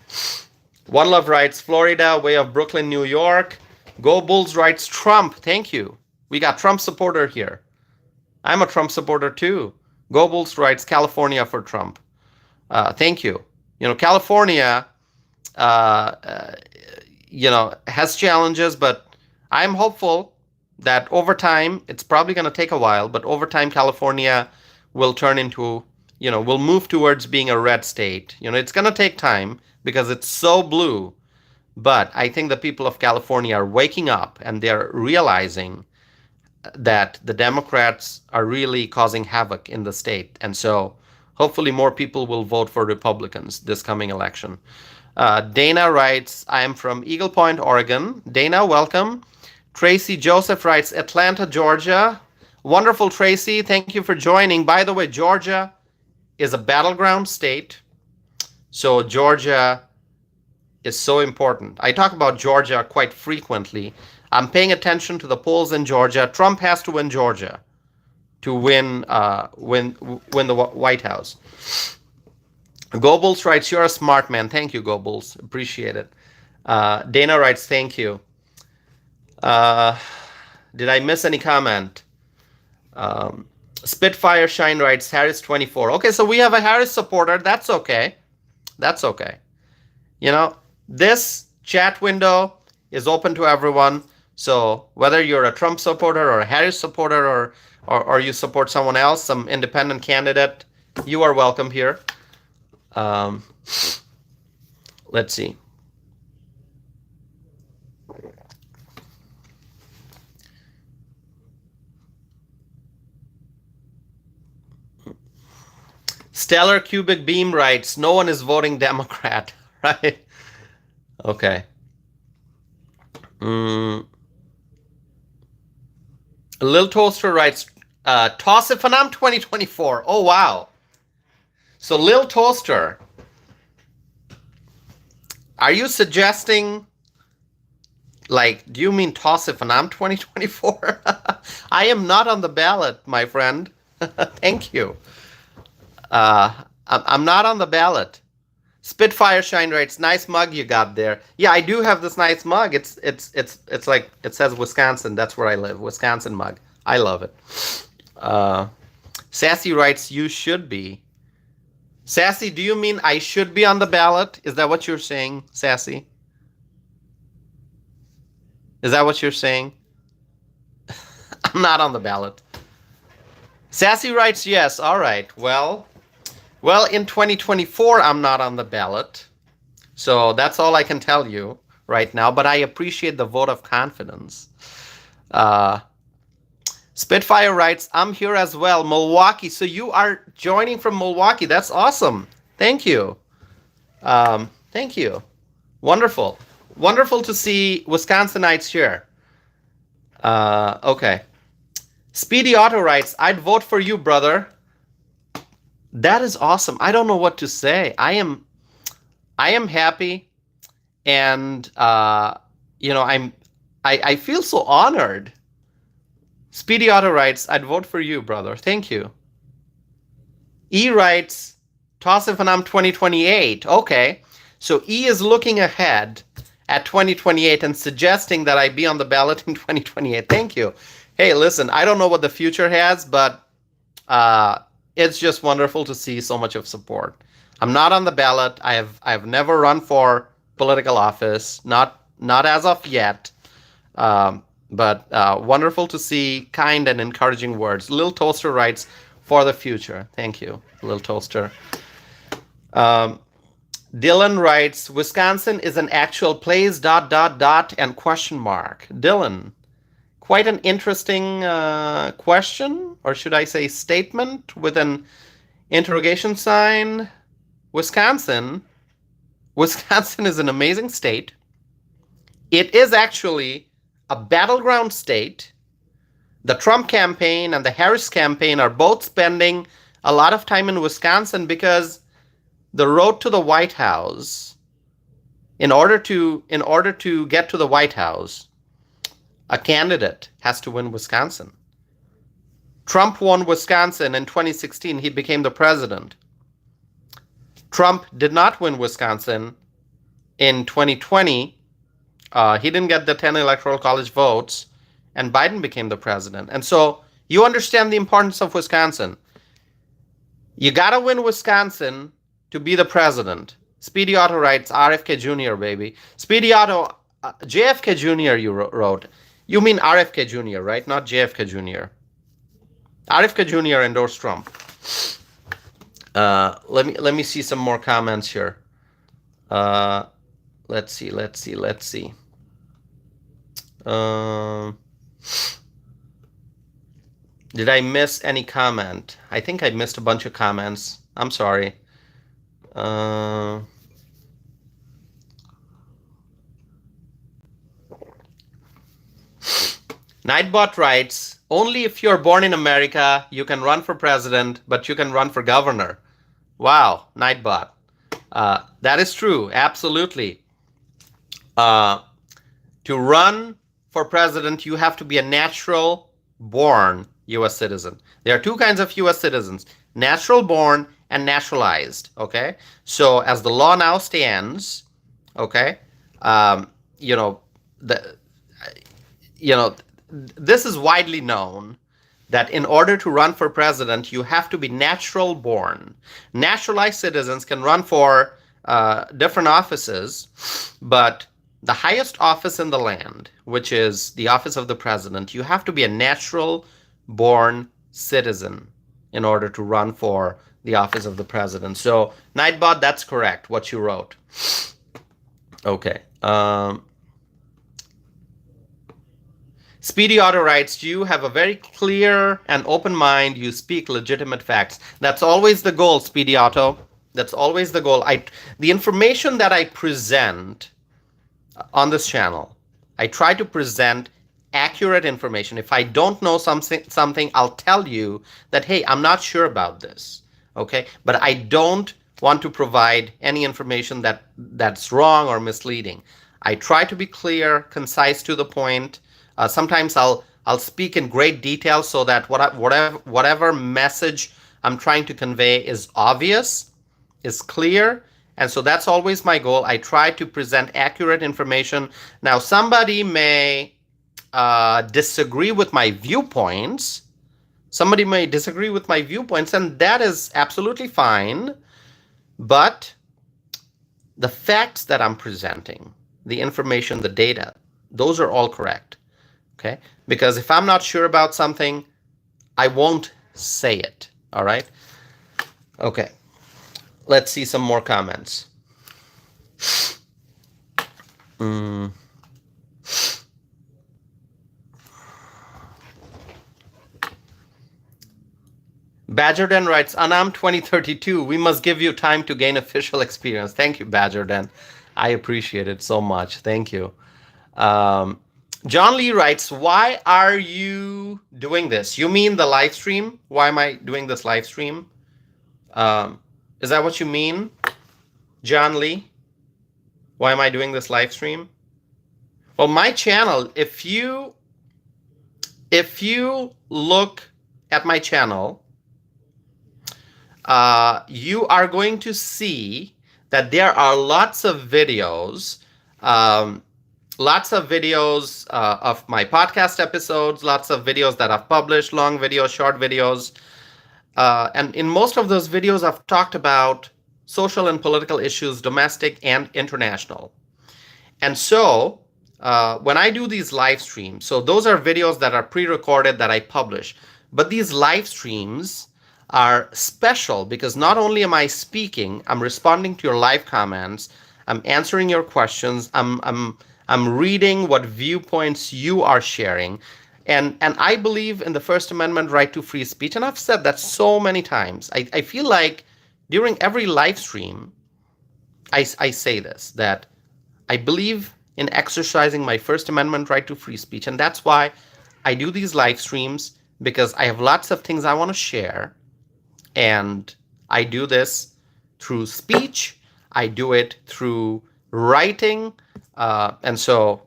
One Love writes Florida, way of Brooklyn, New York. Go Bulls writes Trump. Thank you. We got Trump supporter here. I'm a Trump supporter too. Go Bulls writes California for Trump. Thank you. California, has challenges, but I'm hopeful that over time, it's probably going to take a while, but over time, California will turn into, will move towards being a red state. It's going to take time because it's so blue, but I think the people of California are waking up and they're realizing that the Democrats are really causing havoc in the state. And so hopefully more people will vote for Republicans this coming election. Dana writes, I am from Eagle Point, Oregon. Dana, welcome. Tracy Joseph writes, Atlanta, Georgia. Wonderful, Tracy. Thank you for joining. By the way, Georgia is a battleground state. So Georgia is so important. I talk about Georgia quite frequently. I'm paying attention to the polls in Georgia. Trump has to win Georgia to win the White House. Goebbels writes, you're a smart man. Thank you, Goebbels. Appreciate it. Dana writes, thank you. Did I miss any comment? Spitfire Shine writes, Harris 24. Okay, so we have a Harris supporter. That's okay. That's okay. This chat window is open to everyone. So whether you're a Trump supporter or a Harris supporter or you support someone else, some independent candidate, you are welcome here. Let's see. Stellar Cubic Beam writes, no one is voting Democrat, right? Okay. Lil Toaster writes, toss it Fanam 2024. Oh, wow. So Lil Toaster, are you suggesting, do you mean toss it Fanam 2024? I am not on the ballot, my friend. Thank you. I'm not on the ballot. Spitfire Shine writes, nice mug you got there. Yeah, I do have this nice mug. It's like, it says Wisconsin. That's where I live. Wisconsin mug. I love it. Sassy writes, you should be. Sassy, do you mean I should be on the ballot? Is that what you're saying, Sassy? Is that what you're saying? I'm not on the ballot. Sassy writes yes. All right. Well, in 2024, I'm not on the ballot. So that's all I can tell you right now. But I appreciate the vote of confidence. Uh, Spitfire writes, I'm here as well, Milwaukee. So you are joining from Milwaukee. That's awesome. Thank you. Thank you. Wonderful. Wonderful to see Wisconsinites here. Okay. Speedy Auto writes, I'd vote for you, brother. That is awesome. I don't know what to say. I am happy, and I feel so honored. Speedy Auto writes, I'd vote for you, brother. Thank you. E writes, Tosif and I'm 2028. Okay. So E is looking ahead at 2028 and suggesting that I be on the ballot in 2028. Thank you. Hey, listen, I don't know what the future has, but it's just wonderful to see so much of support. I'm not on the ballot. I've never run for political office, not as of yet. But wonderful to see kind and encouraging words. Lil Toaster writes, for the future. Thank you, Lil Toaster. Dylan writes, Wisconsin is an actual place, ... and question mark. Dylan, quite an interesting question, or should I say statement with an interrogation sign. Wisconsin is an amazing state. It is actually a battleground state. The Trump campaign and the Harris campaign are both spending a lot of time in Wisconsin because the road to the White House, in order to get to the White House, a candidate has to win Wisconsin. Trump won Wisconsin in 2016. He became the president. Trump did not win Wisconsin in 2020. He didn't get the 10 electoral college votes, and Biden became the president. And so you understand the importance of Wisconsin. You got to win Wisconsin to be the president. Speedy Auto writes, RFK Jr., baby. Speedy Auto, JFK Jr. you wrote. You mean RFK Jr., right? Not JFK Jr. RFK Jr. endorsed Trump. Let me see some more comments here. Let's see. Did I miss any comment? I think I missed a bunch of comments. I'm sorry. Nightbot writes, only if you're born in America, you can run for president, but you can run for governor. Wow, Nightbot. That is true, absolutely. To run for president, you have to be a natural-born U.S. citizen. There are two kinds of U.S. citizens, natural-born and naturalized, okay? So as the law now stands, okay, this is widely known that in order to run for president, you have to be natural born. Naturalized citizens can run for different offices, but the highest office in the land, which is the office of the president, you have to be a natural born citizen in order to run for the office of the president. So, Nightbot, that's correct, what you wrote. Okay. Speedy Auto writes, you have a very clear and open mind. You speak legitimate facts. That's always the goal, Speedy Auto. That's always the goal. The information that I present on this channel, I try to present accurate information. If I don't know something, I'll tell you that, hey, I'm not sure about this. Okay? But I don't want to provide any information that's wrong or misleading. I try to be clear, concise, to the point. Sometimes I'll speak in great detail so that whatever message I'm trying to convey is obvious, is clear, and so that's always my goal. I try to present accurate information. Now, somebody may disagree with my viewpoints. Somebody may disagree with my viewpoints, and that is absolutely fine. But the facts that I'm presenting, the information, the data, Those are all correct. Okay? Because if I'm not sure about something, I won't say it. All right? Okay. Let's see some more comments. Badgerden writes, Anam 2032, we must give you time to gain official experience. Thank you, Badgerden. I appreciate it so much. Thank you. John Lee writes, why are you doing this? You mean the live stream? Why am I doing this live stream? Is that what you mean, John Lee? Why am I doing this live stream? Well, my channel, if you look at my channel, you are going to see that there are lots of videos, of my podcast episodes, lots of videos that I've published, long videos, short videos. And in most of those videos, I've talked about social and political issues, domestic and international. And so when I do these live streams, so those are videos that are pre-recorded that I publish. But these live streams are special because not only am I speaking, I'm responding to your live comments, I'm answering your questions, I'm reading what viewpoints you are sharing. And I believe in the First Amendment right to free speech. And I've said that so many times. I feel like during every live stream, I say this, that I believe in exercising my First Amendment right to free speech. And that's why I do these live streams, because I have lots of things I want to share. And I do this through speech. I do it through writing. And so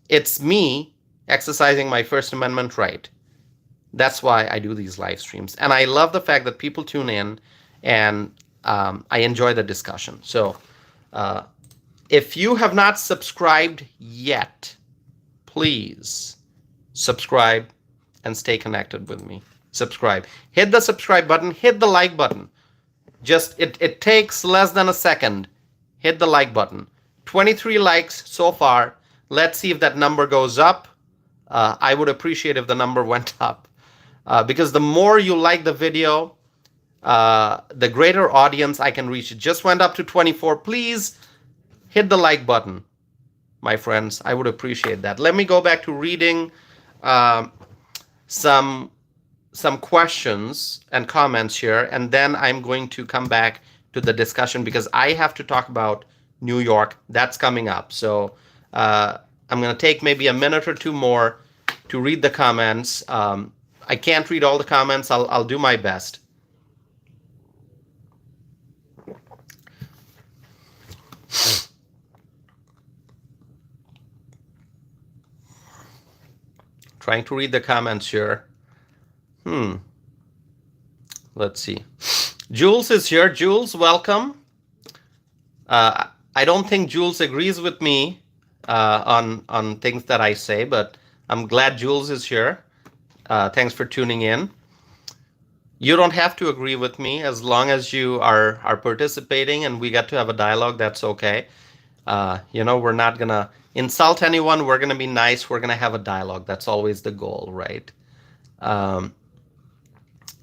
it's me exercising my First Amendment right. That's why I do these live streams. And I love the fact that people tune in, and I enjoy the discussion. So if you have not subscribed yet, please subscribe and stay connected with me. Subscribe. Hit the subscribe button. Hit the like button. Just, it takes less than a second. Hit the like button. 23 likes so far. Let's see if that number goes up. I would appreciate if the number went up. Because the more you like the video, the greater audience I can reach. It just went up to 24. Please hit the like button, my friends. I would appreciate that. Let me go back to reading some questions and comments here, and then I'm going to come back to the discussion because I have to talk about New York. That's coming up. So I'm going to take maybe a minute or two more to read the comments. I can't read all the comments. I'll do my best. Trying to read the comments here. Let's see. Jules is here. Jules, welcome. I don't think Jules agrees with me on things that I say, but I'm glad Jules is here. Thanks for tuning in. You don't have to agree with me as long as you are participating and we get to have a dialogue. That's okay. We're not going to insult anyone. We're going to be nice. We're going to have a dialogue. That's always the goal, right?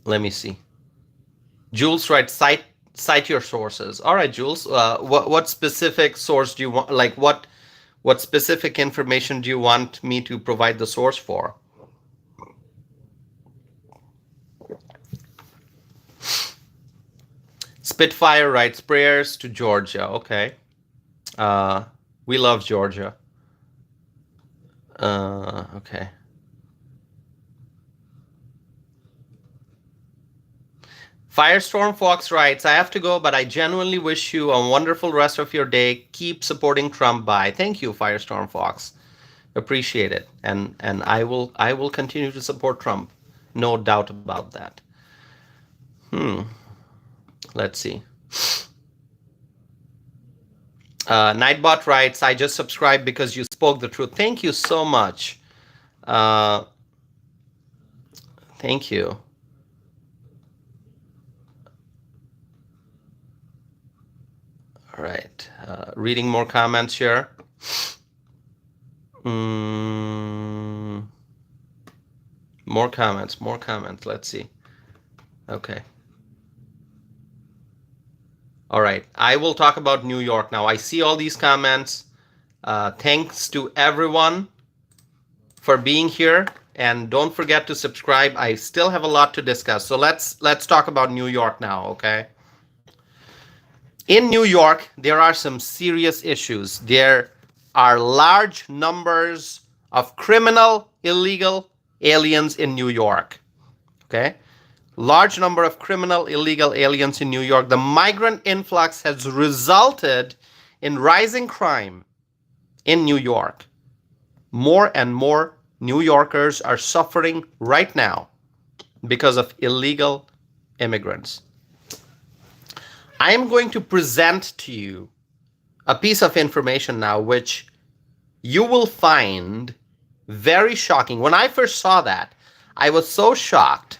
Let me see. Jules writes, cite your sources. All right, Jules. What specific source do you want? Like what specific information do you want me to provide the source for? Spitfire writes, prayers to Georgia. Okay. We love Georgia. Okay. Firestorm Fox writes, I have to go, but I genuinely wish you a wonderful rest of your day. Keep supporting Trump. Bye. Thank you, Firestorm Fox. Appreciate it. And I will continue to support Trump. No doubt about that. Let's see. Nightbot writes, I just subscribed because you spoke the truth. Thank you so much. Thank you. All right. Reading more comments here. More comments, more comments. Let's see. Okay. All right. I will talk about New York now. I see all these comments. Thanks to everyone for being here. And don't forget to subscribe. I still have a lot to discuss. So let's talk about New York now, okay? In New York, there are some serious issues. There are large numbers of criminal, illegal aliens in New York, okay? Large number of criminal, illegal aliens in New York. The migrant influx has resulted in rising crime in New York. More and more New Yorkers are suffering right now because of illegal immigrants. I am going to present to you a piece of information now which you will find very shocking. When I first saw that, I was so shocked.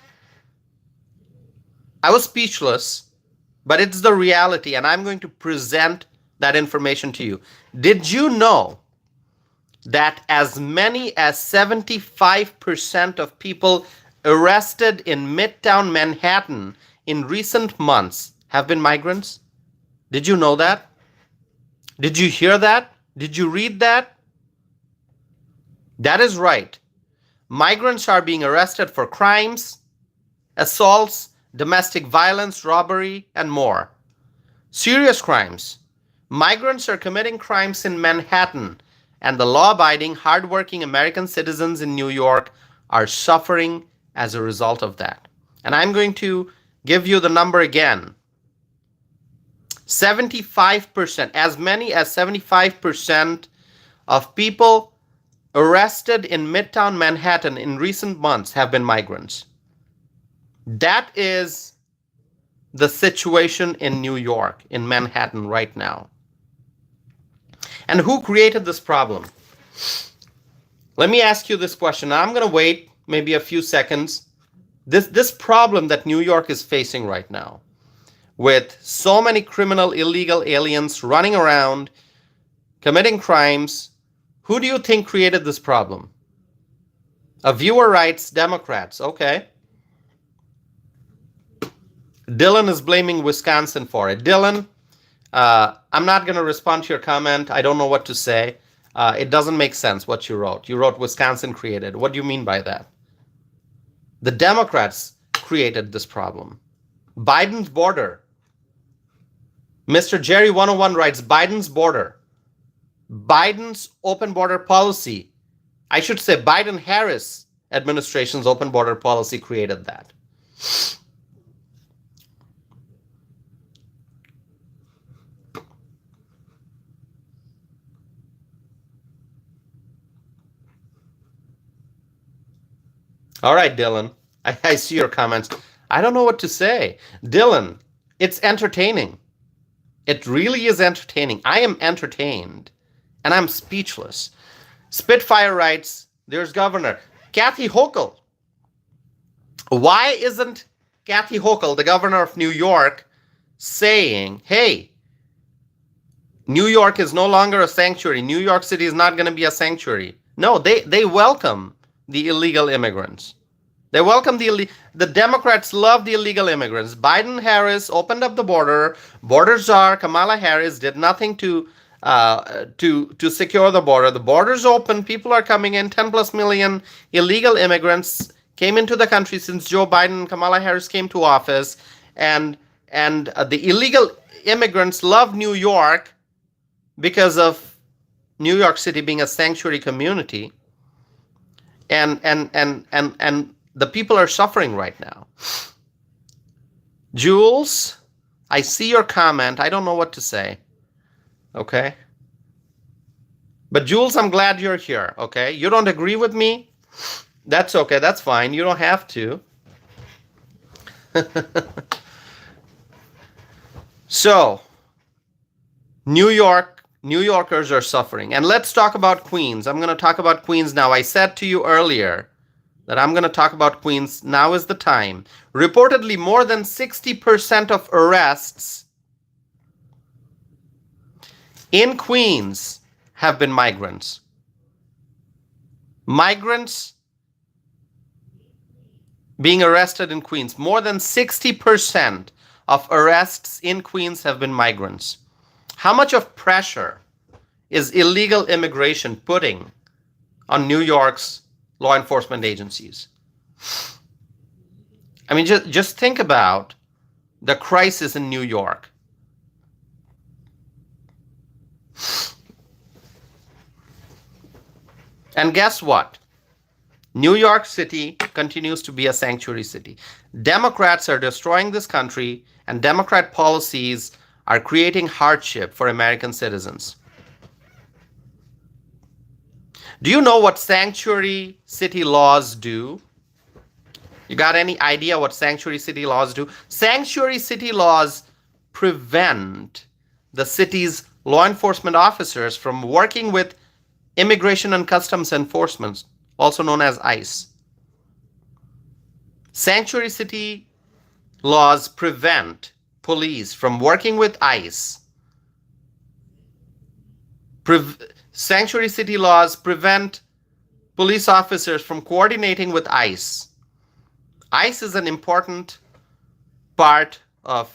I was speechless, but it's the reality, and I'm going to present that information to you. Did you know that as many as 75% of people arrested in Midtown Manhattan in recent months have been migrants? Did you know that? Did you hear that? Did you read that? That is right. Migrants are being arrested for crimes, assaults, domestic violence, robbery, and more. Serious crimes. Migrants are committing crimes in Manhattan, and the law-abiding, hardworking American citizens in New York are suffering as a result of that. And I'm going to give you the number again. 75%, as many as 75% of people arrested in Midtown Manhattan in recent months have been migrants. That is the situation in New York, in Manhattan right now. And who created this problem? Let me ask you this question. I'm going to wait maybe a few seconds. This problem that New York is facing right now, with so many criminal, illegal aliens running around, committing crimes, who do you think created this problem? A viewer writes, Democrats. Okay. Dylan is blaming Wisconsin for it. Dylan, I'm not going to respond to your comment. I don't know what to say. It doesn't make sense what you wrote. You wrote Wisconsin created. What do you mean by that? The Democrats created this problem. Biden's border. Mr. Jerry 101 writes, Biden's border. Biden's open border policy. I should say Biden-Harris administration's open border policy created that. All right, Dylan. I see your comments. I don't know what to say. Dylan, it's entertaining. It really is entertaining. I am entertained, and I'm speechless. Spitfire writes, there's Governor Kathy Hochul. Why isn't Kathy Hochul, the governor of New York, saying, hey, New York is no longer a sanctuary. New York City is not going to be a sanctuary. No, they welcome the illegal immigrants. They welcome the Democrats love the illegal immigrants. Biden-Harris opened up the border. Border czar Kamala Harris did nothing to secure the border. The border's open. People are coming in. 10 plus million illegal immigrants came into the country since Joe Biden and Kamala Harris came to office. And the illegal immigrants love New York because of New York City being a sanctuary community. And the people are suffering right now. Jules, I see your comment. I don't know what to say. Okay? But Jules, I'm glad you're here. Okay? You don't agree with me? That's okay. That's fine. You don't have to. So, New Yorkers are suffering. And let's talk about Queens. I'm going to talk about Queens now. I said to you earlier that I'm going to talk about Queens. Now is the time. Reportedly, more than 60% of arrests in Queens have been migrants. Migrants being arrested in Queens. More than 60% of arrests in Queens have been migrants. How much of pressure is illegal immigration putting on New York's law enforcement agencies? I mean, just think about the crisis in New York. And guess what? New York City continues to be a sanctuary city. Democrats are destroying this country, and Democrat policies are creating hardship for American citizens. Do you know what sanctuary city laws do? You got any idea what sanctuary city laws do? Sanctuary city laws prevent the city's law enforcement officers from working with Immigration and Customs Enforcement, also known as ICE. Sanctuary city laws prevent police from working with ICE. Sanctuary city laws prevent police officers from coordinating with ICE. ICE is an important part of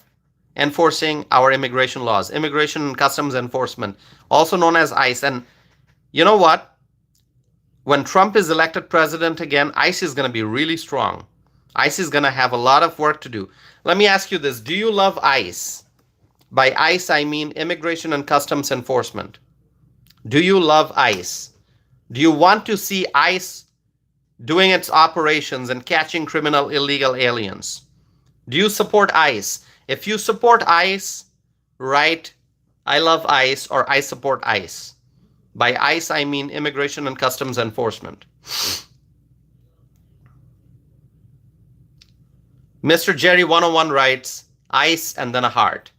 enforcing our immigration laws, Immigration and Customs Enforcement, also known as ICE. And you know what? When Trump is elected president again, ICE is going to be really strong. ICE is going to have a lot of work to do. Let me ask you this. Do you love ICE? By ICE, I mean Immigration and Customs Enforcement. Do you love ICE? Do you want to see ICE doing its operations and catching criminal illegal aliens? Do you support ICE? If you support ICE, write I love ICE or I support ICE. By ICE, I mean Immigration and Customs Enforcement. Mr. Jerry 101 writes ICE and then a heart.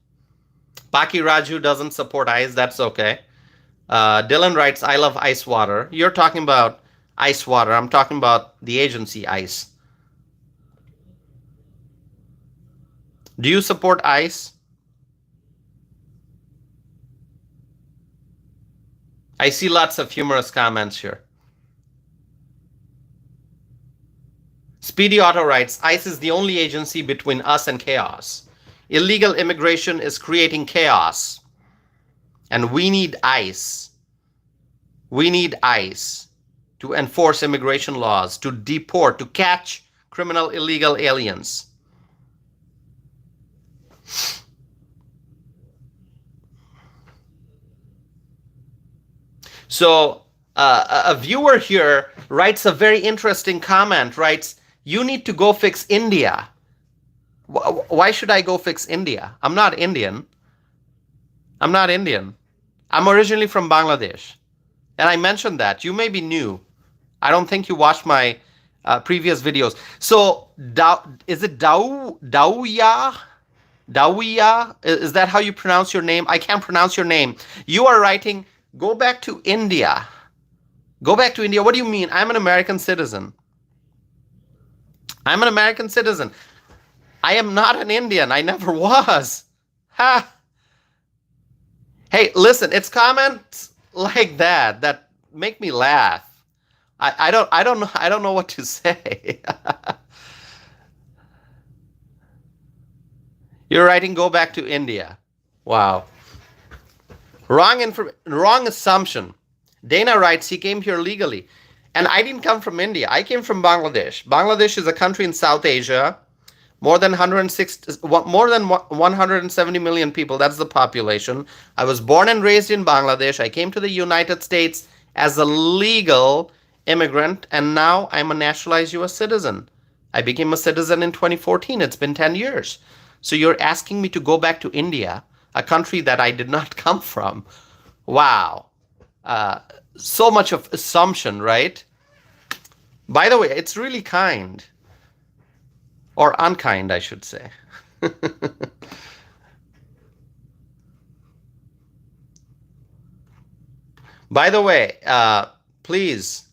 Paki Raju doesn't support ICE. That's okay. Dylan writes, I love ice water. You're talking about ice water. I'm talking about the agency ICE. Do you support ICE? I see lots of humorous comments here. Speedy Auto writes, ICE is the only agency between us and chaos. Illegal immigration is creating chaos. And we need ICE. We need ICE to enforce immigration laws, to deport, to catch criminal illegal aliens. So a viewer here writes a very interesting comment, writes, you need to go fix India. Why should I go fix India? I'm not Indian. I'm not Indian. I'm originally from Bangladesh. And I mentioned that. You may be new. I don't think you watched my previous videos. So, is it Dawiya? Dawiya? Is that how you pronounce your name? I can't pronounce your name. You are writing, go back to India. Go back to India. What do you mean? I'm an American citizen. I'm an American citizen. I am not an Indian. I never was. Ha! Hey, listen, it's comments like that that make me laugh. I don't know what to say. You're writing go back to India. Wow. Wrong assumption. Dana writes he came here legally. And I didn't come from India. I came from Bangladesh. Bangladesh is a country in South Asia. More than 170 million people. That's the population. I was born and raised in Bangladesh. I came to the United States as a legal immigrant, and now I'm a naturalized U.S. citizen. I became a citizen in 2014. It's been 10 years. So you're asking me to go back to India, a country that I did not come from. Wow. So much of assumption, right? By the way, it's really kind. Or unkind, I should say. By the way, please.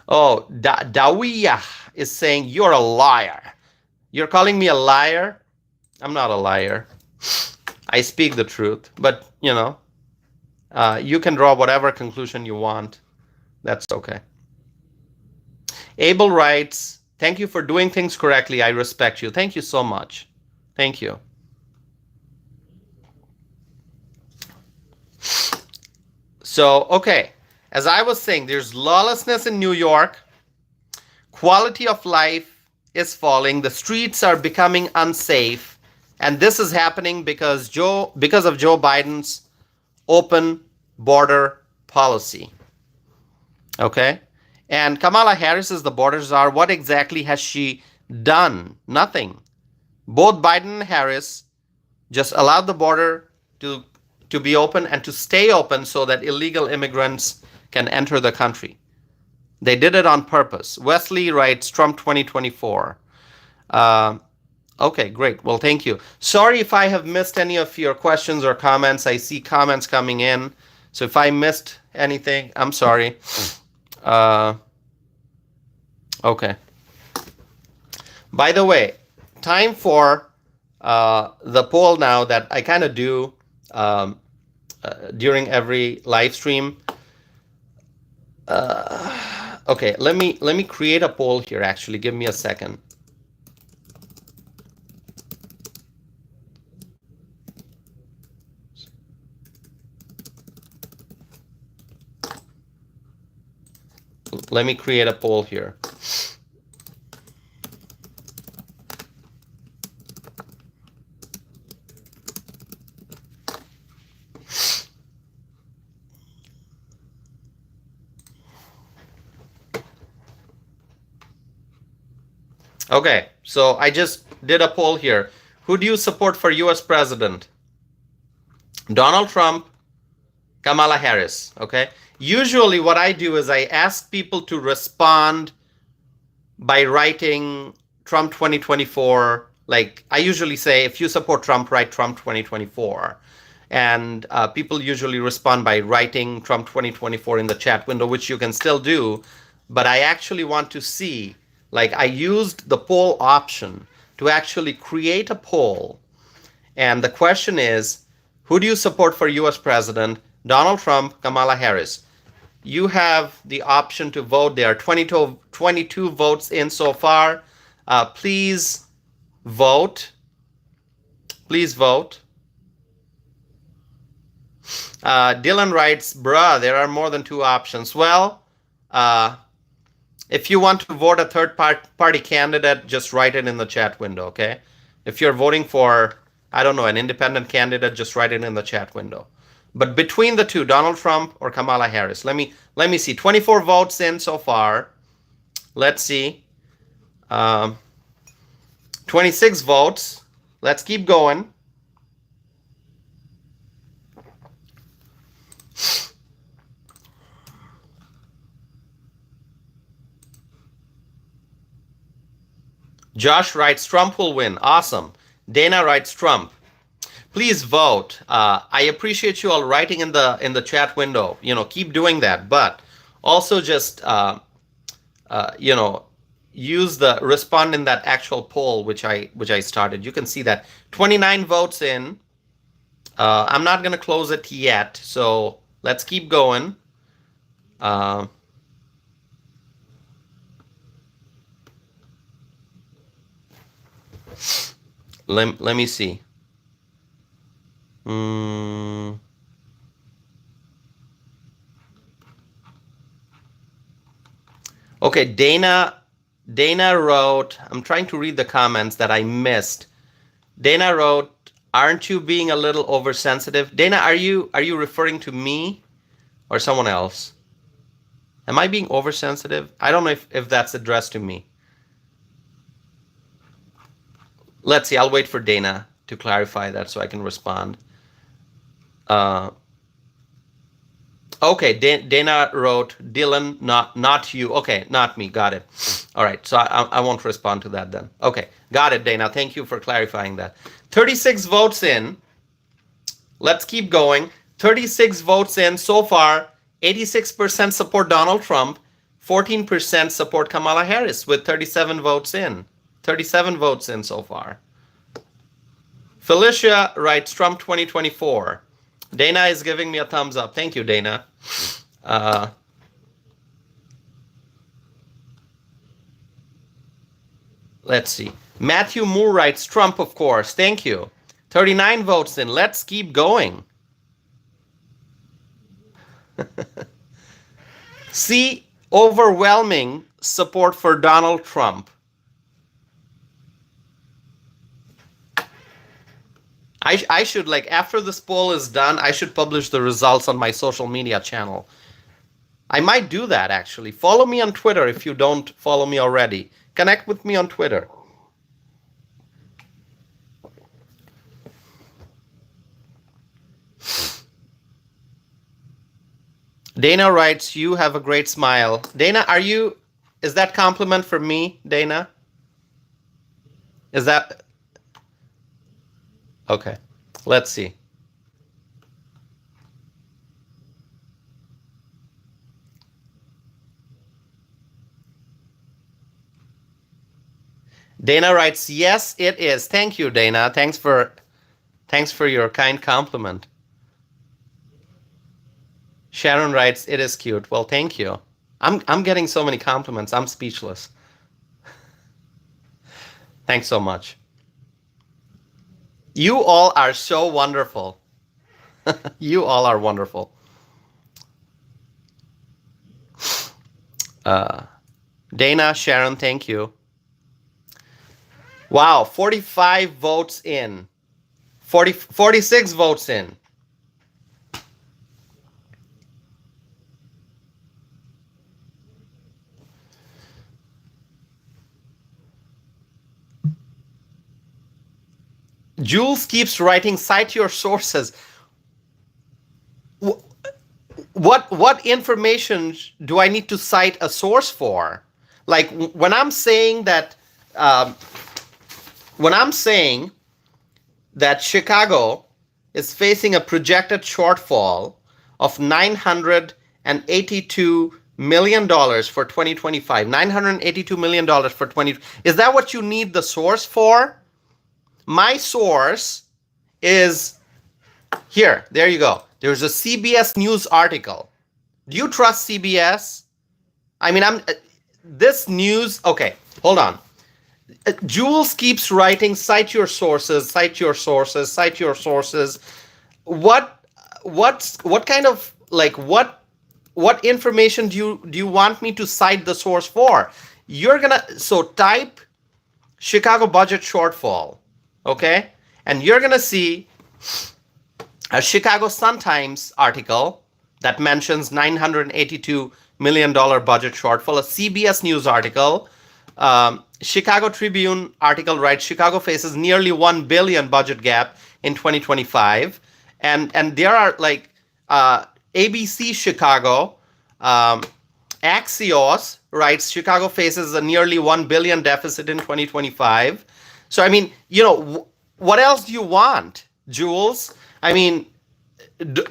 Oh, Dawiya is saying you're a liar. You're calling me a liar? I'm not a liar. I speak the truth. But, you know, you can draw whatever conclusion you want. That's okay. Abel writes, thank you for doing things correctly. I respect you. Thank you so much. Thank you. So, okay, as I was saying, there's lawlessness in New York. Quality of life is falling. The streets are becoming unsafe. And this is happening because of Joe Biden's open border policy. Okay? And Kamala Harris is the border czar. What exactly has she done? Nothing. Both Biden and Harris just allowed the border to be open and to stay open so that illegal immigrants can enter the country. They did it on purpose. Wesley writes, Trump 2024. Okay, great. Well, thank you. Sorry if I have missed any of your questions or comments. I see comments coming in. So if I missed anything, I'm sorry. Okay. By the way, time for the poll now that I kind of do during every live stream. Okay, let me create a poll here. Actually, give me a second. Let me create a poll here. Okay, so I just did a poll here. Who do you support for US president? Donald Trump, Kamala Harris, okay? Usually what I do is I ask people to respond by writing Trump 2024. Like I usually say, if you support Trump, write Trump 2024. And people usually respond by writing Trump 2024 in the chat window, which you can still do. But I actually want to see, like I used the poll option to actually create a poll. And the question is, who do you support for US president? Donald Trump, Kamala Harris. You have the option to vote. There are 22 votes in so far. Please vote. Please vote. Dylan writes, bruh, there are more than 2 options. Well, if you want to vote a third party candidate, just write it in the chat window, okay? If you're voting for, I don't know, an independent candidate, just write it in the chat window. But between the two, Donald Trump or Kamala Harris, let me see. 24 votes in so far. Let's see. 26 votes. Let's keep going. Josh writes, Trump will win. Awesome. Dana writes, Trump. Please vote. I appreciate you all writing in the chat window. You know, keep doing that. But also just you know, use the respond in that actual poll which I started. You can see that 29 votes in. I'm not going to close it yet, so let's keep going. Let me see. Okay, Dana wrote, I'm trying to read the comments that I missed. Dana wrote, aren't you being a little oversensitive? Dana, are you referring to me or someone else? Am I being oversensitive? I don't know if that's addressed to me. Let's see, I'll wait for Dana to clarify that so I can respond. Okay, Dana wrote, Dylan, not you. Okay, not me. Got it. All right, so I won't respond to that then. Okay, got it, Dana. Thank you for clarifying that. 36 votes in. Let's keep going. 36 votes in so far. 86% support Donald Trump. 14% support Kamala Harris with 37 votes in. 37 votes in so far. Felicia writes, Trump 2024. Dana is giving me a thumbs up. Thank you, Dana. Let's see. Matthew Moore writes, Trump, of course. Thank you. 39 votes in. Let's keep going. See overwhelming support for Donald Trump. I should, like, after this poll is done, I should publish the results on my social media channel. I might do that, actually. Follow me on Twitter if you don't follow me already. Connect with me on Twitter. Dana writes, you have a great smile. Dana, is that compliment for me, Dana? Is that, okay, let's see. Dana writes, yes, it is. Thank you, Dana. Thanks for your kind compliment. Sharon writes, it is cute. Well, thank you. I'm getting so many compliments. I'm speechless. Thanks so much. You all are so wonderful. You all are wonderful. Dana, Sharon, thank you. Wow, 45 votes in. 46 votes in. Jules keeps writing, cite your sources. What information do I need to cite a source for? Like when I'm saying that Chicago is facing a projected shortfall of $982 million for 2025. $982 million for 20. Is that what you need the source for? My source is here. There you go. There's a CBS News article. Do you trust CBS? I mean, this news. Okay, hold on. Jules keeps writing, cite your sources, cite your sources, cite your sources. What kind of, like, what information do you want me to cite the source for? So type Chicago budget shortfall, okay? And you're gonna see a Chicago Sun-Times article that mentions $982 million budget shortfall, a CBS News article, Chicago Tribune article writes Chicago faces nearly $1 billion budget gap in 2025, and there are like ABC Chicago, Axios writes Chicago faces a nearly $1 billion deficit in 2025. So I mean, what else do you want, Jules? I mean,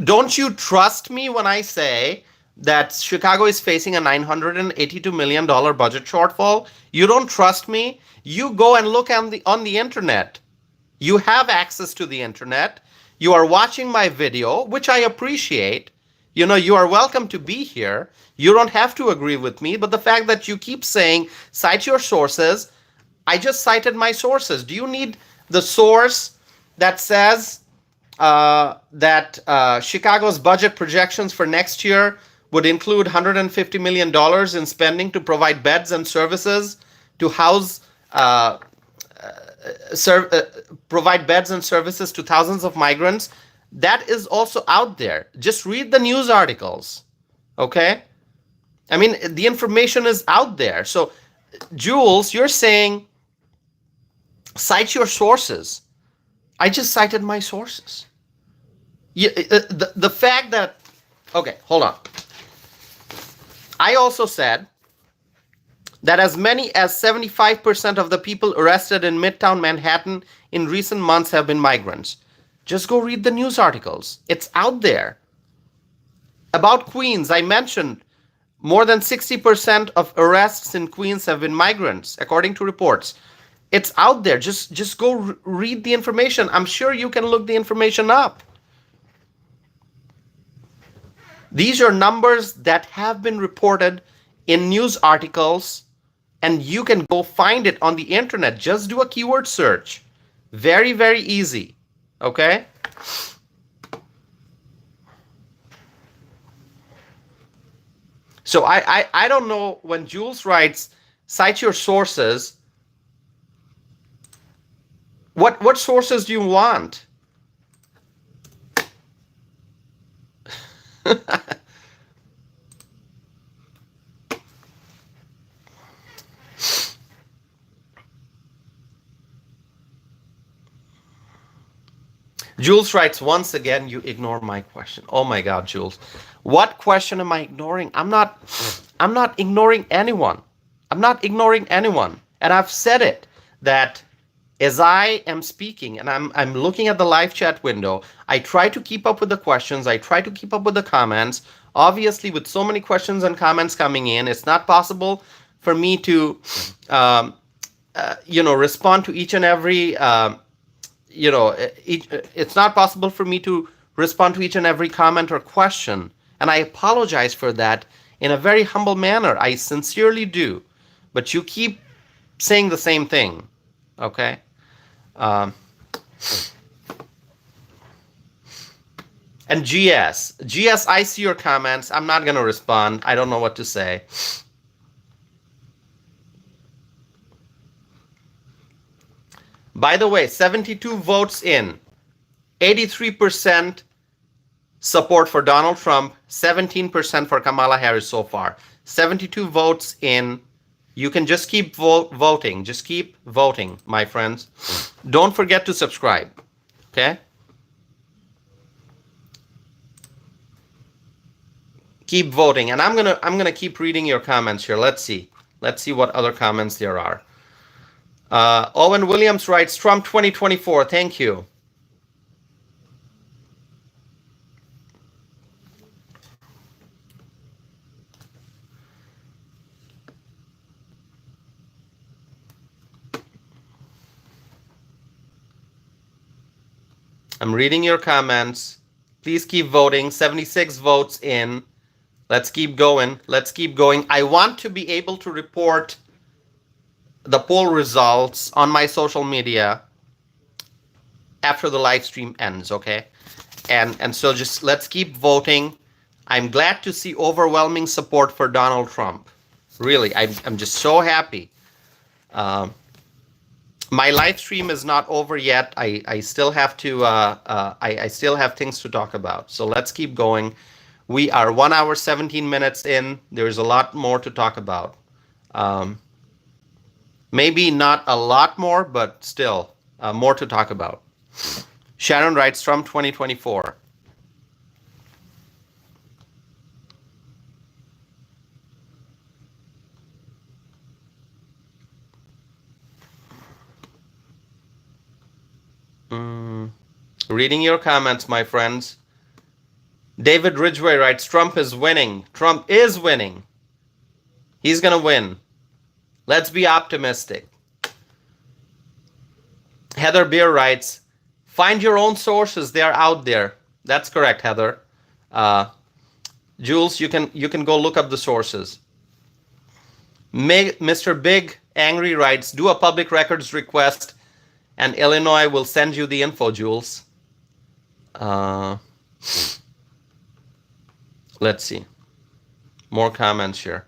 don't you trust me when I say that Chicago is facing a $982 million budget shortfall? You don't trust me? You go and look on the internet. You have access to the internet. You are watching my video, which I appreciate. You are welcome to be here. You don't have to agree with me, but the fact that you keep saying, cite your sources, I just cited my sources. Do you need the source that says that Chicago's budget projections for next year would include $150 million in spending to provide beds and services to house, provide beds and services to thousands of migrants? That is also out there. Just read the news articles, okay? I mean, the information is out there. So, Jules, you're saying, cite your sources. I just cited my sources. The fact that, okay, hold on. I also said that as many as 75% of the people arrested in Midtown Manhattan in recent months have been migrants. Just go read the news articles. It's out there. About Queens, I mentioned more than 60% of arrests in Queens have been migrants, according to reports. It's out there. Just go read the information. I'm sure you can look the information up. These are numbers that have been reported in news articles and you can go find it on the internet. Just do a keyword search. Very, very easy. Okay? So I don't know, when Jules writes, cite your sources, what sources do you want? Jules writes, once again, you ignore my question. Oh my God, Jules. What question am I ignoring? I'm not ignoring anyone. I'm not ignoring anyone. And I've said it, that as I am speaking and I'm looking at the live chat window, I try to keep up with the questions. I try to keep up with the comments. Obviously, with so many questions and comments coming in, it's not possible for me to, respond to each and every, it's not possible for me to respond to each and every comment or question. And I apologize for that in a very humble manner. I sincerely do. But you keep saying the same thing. Okay? And GS, I see your comments. I'm not going to respond. I don't know what to say. By the way, 72 votes in, 83% support for Donald Trump, 17% for Kamala Harris so far. 72 votes in. You can just keep voting. Just keep voting, my friends. Don't forget to subscribe. Okay? Keep voting. And I'm gonna keep reading your comments here. Let's see. Let's see what other comments there are. Owen Williams writes, Trump 2024. Thank you. I'm reading your comments. Please keep voting. 76 votes in. Let's keep going. Let's keep going. I want to be able to report the poll results on my social media after the live stream ends, okay? And so just let's keep voting. I'm glad to see overwhelming support for Donald Trump. Really, I'm just so happy. My live stream is not over yet. I still have to. I still have things to talk about. So let's keep going. We are 1 hour 17 minutes in. There's a lot more to talk about. Maybe not a lot more, but still more to talk about. Sharon writes, Trump 2024. Reading your comments, my friends. David Ridgway writes, Trump is winning. Trump is winning. He's going to win. Let's be optimistic. Heather Beer writes, find your own sources. They are out there. That's correct, Heather. Jules, you can go look up the sources. Mr. Big Angry writes, do a public records request and Illinois will send you the info, Jules. Let's see. More comments here.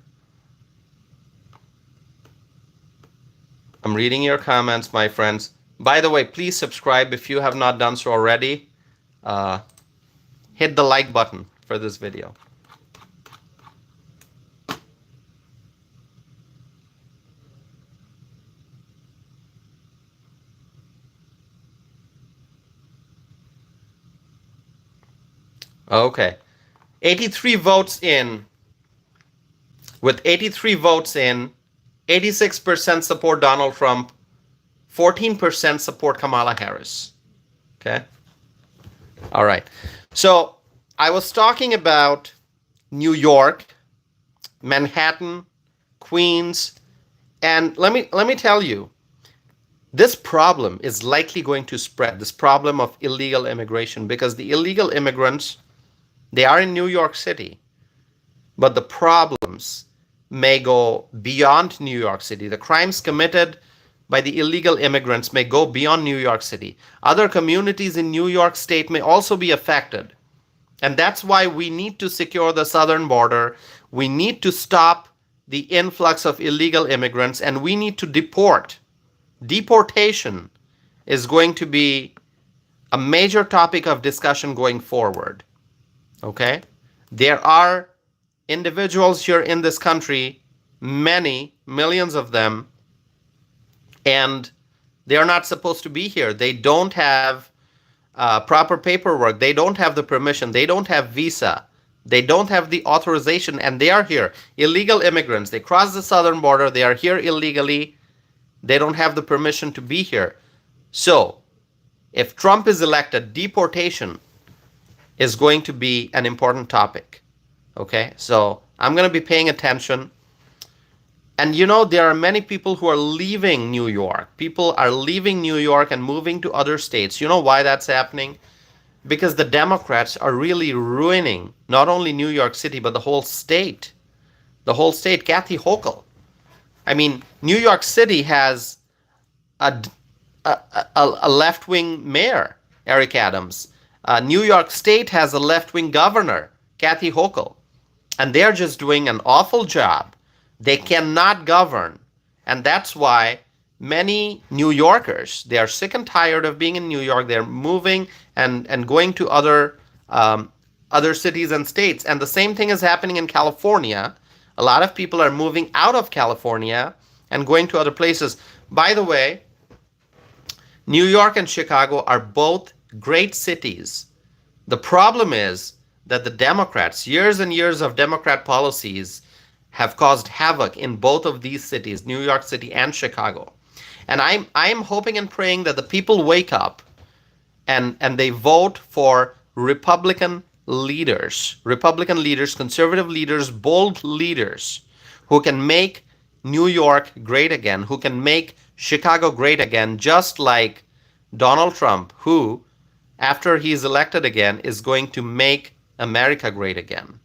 I'm reading your comments, my friends. By the way, please subscribe if you have not done so already. Hit the like button for this video. Okay. 83 votes in. With 83 votes in, 86% support Donald Trump, 14% support Kamala Harris. Okay? All right. So I was talking about New York, Manhattan, Queens, and let me tell you, this problem is likely going to spread, this problem of illegal immigration, because the illegal immigrants, they are in New York City, but the problems may go beyond New York City. The crimes committed by the illegal immigrants may go beyond New York City. Other communities in New York State may also be affected. And that's why we need to secure the southern border. We need to stop the influx of illegal immigrants, and we need to deport. Deportation is going to be a major topic of discussion going forward. Okay? There are individuals here in this country, many, millions of them, and they are not supposed to be here. They don't have proper paperwork. They don't have the permission. They don't have visa. They don't have the authorization, and they are here. Illegal immigrants. They cross the southern border. They are here illegally. They don't have the permission to be here. So, if Trump is elected, deportation is going to be an important topic. Okay? So, I'm going to be paying attention. And you know, there are many people who are leaving New York. People are leaving New York and moving to other states. You know why that's happening? Because the Democrats are really ruining not only New York City, but the whole state. The whole state. Kathy Hochul. I mean, New York City has a left-wing mayor, Eric Adams. New York State has a left-wing governor, Kathy Hochul. And they're just doing an awful job. They cannot govern. And that's why many New Yorkers, they are sick and tired of being in New York. They're moving and going to other cities and states. And the same thing is happening in California. A lot of people are moving out of California and going to other places. By the way, New York and Chicago are both great cities. The problem is that the Democrats, years and years of Democrat policies, have caused havoc in both of these cities, New York City and Chicago. And I'm hoping and praying that the people wake up and they vote for Republican leaders, conservative leaders, bold leaders who can make New York great again, who can make Chicago great again, just like Donald Trump, who, after he's elected again, is going to make America great again.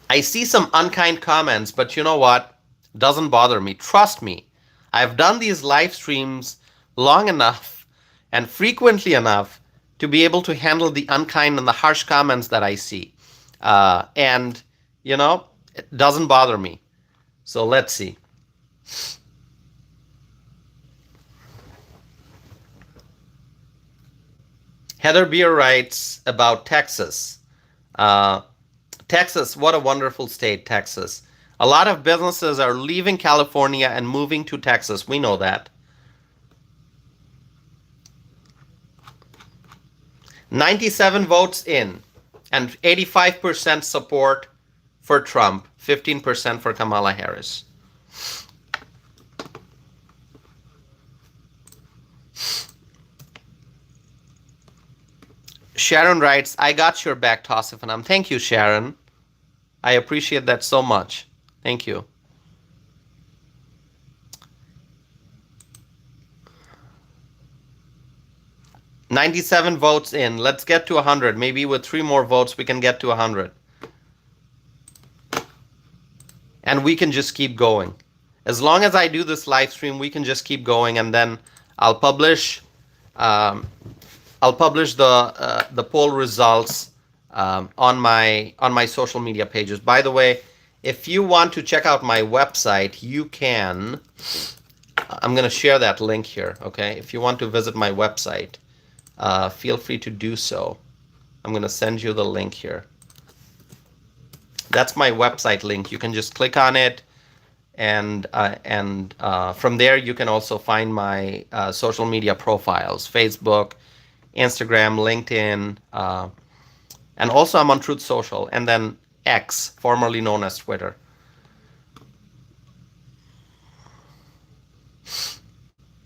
I see some unkind comments, but you know what? Doesn't bother me. Trust me. I've done these live streams long enough and frequently enough to be able to handle the unkind and the harsh comments that I see. And, you know, it doesn't bother me. So let's see. Heather Beer writes about Texas. Texas, what a wonderful state, Texas. A lot of businesses are leaving California and moving to Texas. We know that. 97 votes in and 85% support for Trump, 15% for Kamala Harris. Sharon writes, I got your back, Tosifanam. Thank you, Sharon. I appreciate that so much. Thank you. $97 votes in. Let's get to 100. Maybe with 3 more votes, we can get to 100. And we can just keep going. As long as I do this live stream, we can just keep going, and then I'll publish the poll results on my social media pages. By the way, if you want to check out my website, you can. I'm going to share that link here. Okay, if you want to visit my website, feel free to do so. I'm going to send you the link here. That's my website link. You can just click on it, and from there you can also find my social media profiles: Facebook, Instagram, LinkedIn, and also I'm on Truth Social, and then X, formerly known as Twitter.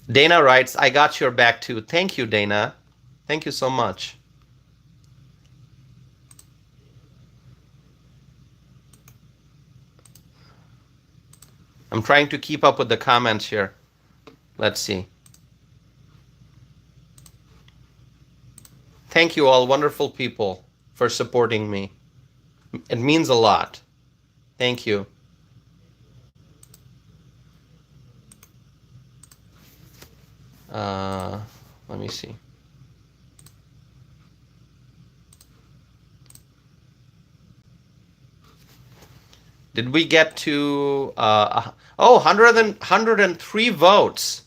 Dana writes, I got your back too. Thank you, Dana. Thank you so much. I'm trying to keep up with the comments here. Let's see. Thank you all, wonderful people, for supporting me. It means a lot. Thank you. Let me see. Did we get to 103 votes?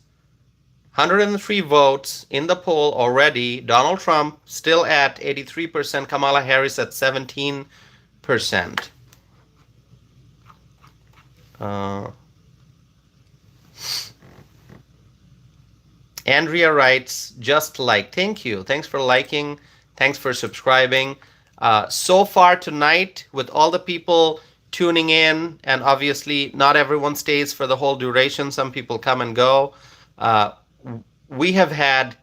103 votes in the poll already. Donald Trump still at 83%, Kamala Harris at 17%. Andrea writes, just like. Thank you. Thanks for liking. Thanks for subscribing. So far tonight, with all the people tuning in, and obviously not everyone stays for the whole duration. Some people come and go. We have had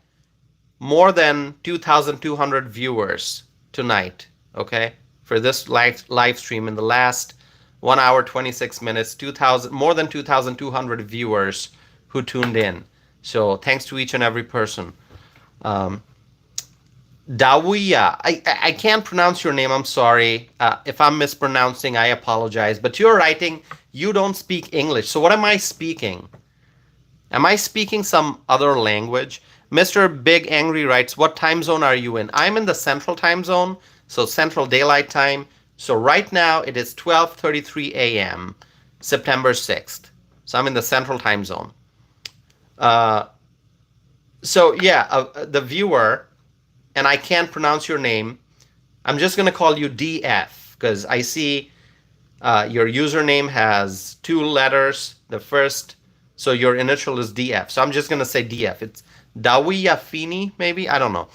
more than 2,200 viewers tonight, okay, for this live stream in the last 1 hour, 26 minutes, more than 2,200 viewers who tuned in. So thanks to each and every person. Dawiya, I can't pronounce your name, I'm sorry. If I'm mispronouncing, I apologize. But you're writing, you don't speak English. So what am I speaking? Am I speaking some other language? Mr. Big Angry writes, what time zone are you in? I'm in the Central Time Zone, so Central Daylight Time. So right now it is 12:33 a.m., September 6th. So I'm in the Central Time Zone. So yeah, the viewer, and I can't pronounce your name. I'm just going to call you DF because I see your username has 2 letters. The first, so your initial is DF. So I'm just going to say DF. It's Dawiya Fini, maybe? I don't know.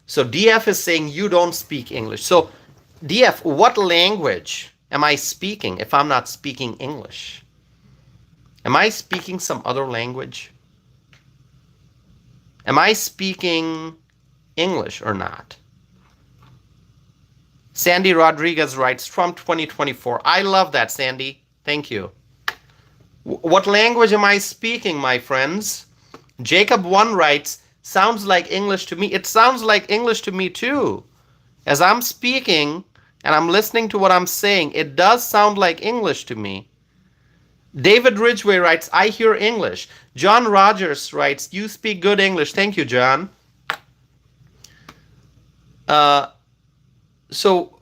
So DF is saying you don't speak English. So DF, what language am I speaking if I'm not speaking English? Am I speaking some other language? Am I speaking English or not? Sandy Rodriguez writes, Trump 2024. I love that, Sandy. Thank you. What language am I speaking, my friends? Jacob 1 writes, sounds like English to me. It sounds like English to me too. As I'm speaking and I'm listening to what I'm saying, it does sound like English to me. David Ridgway writes, I hear English. John Rogers writes, you speak good English. Thank you, John. So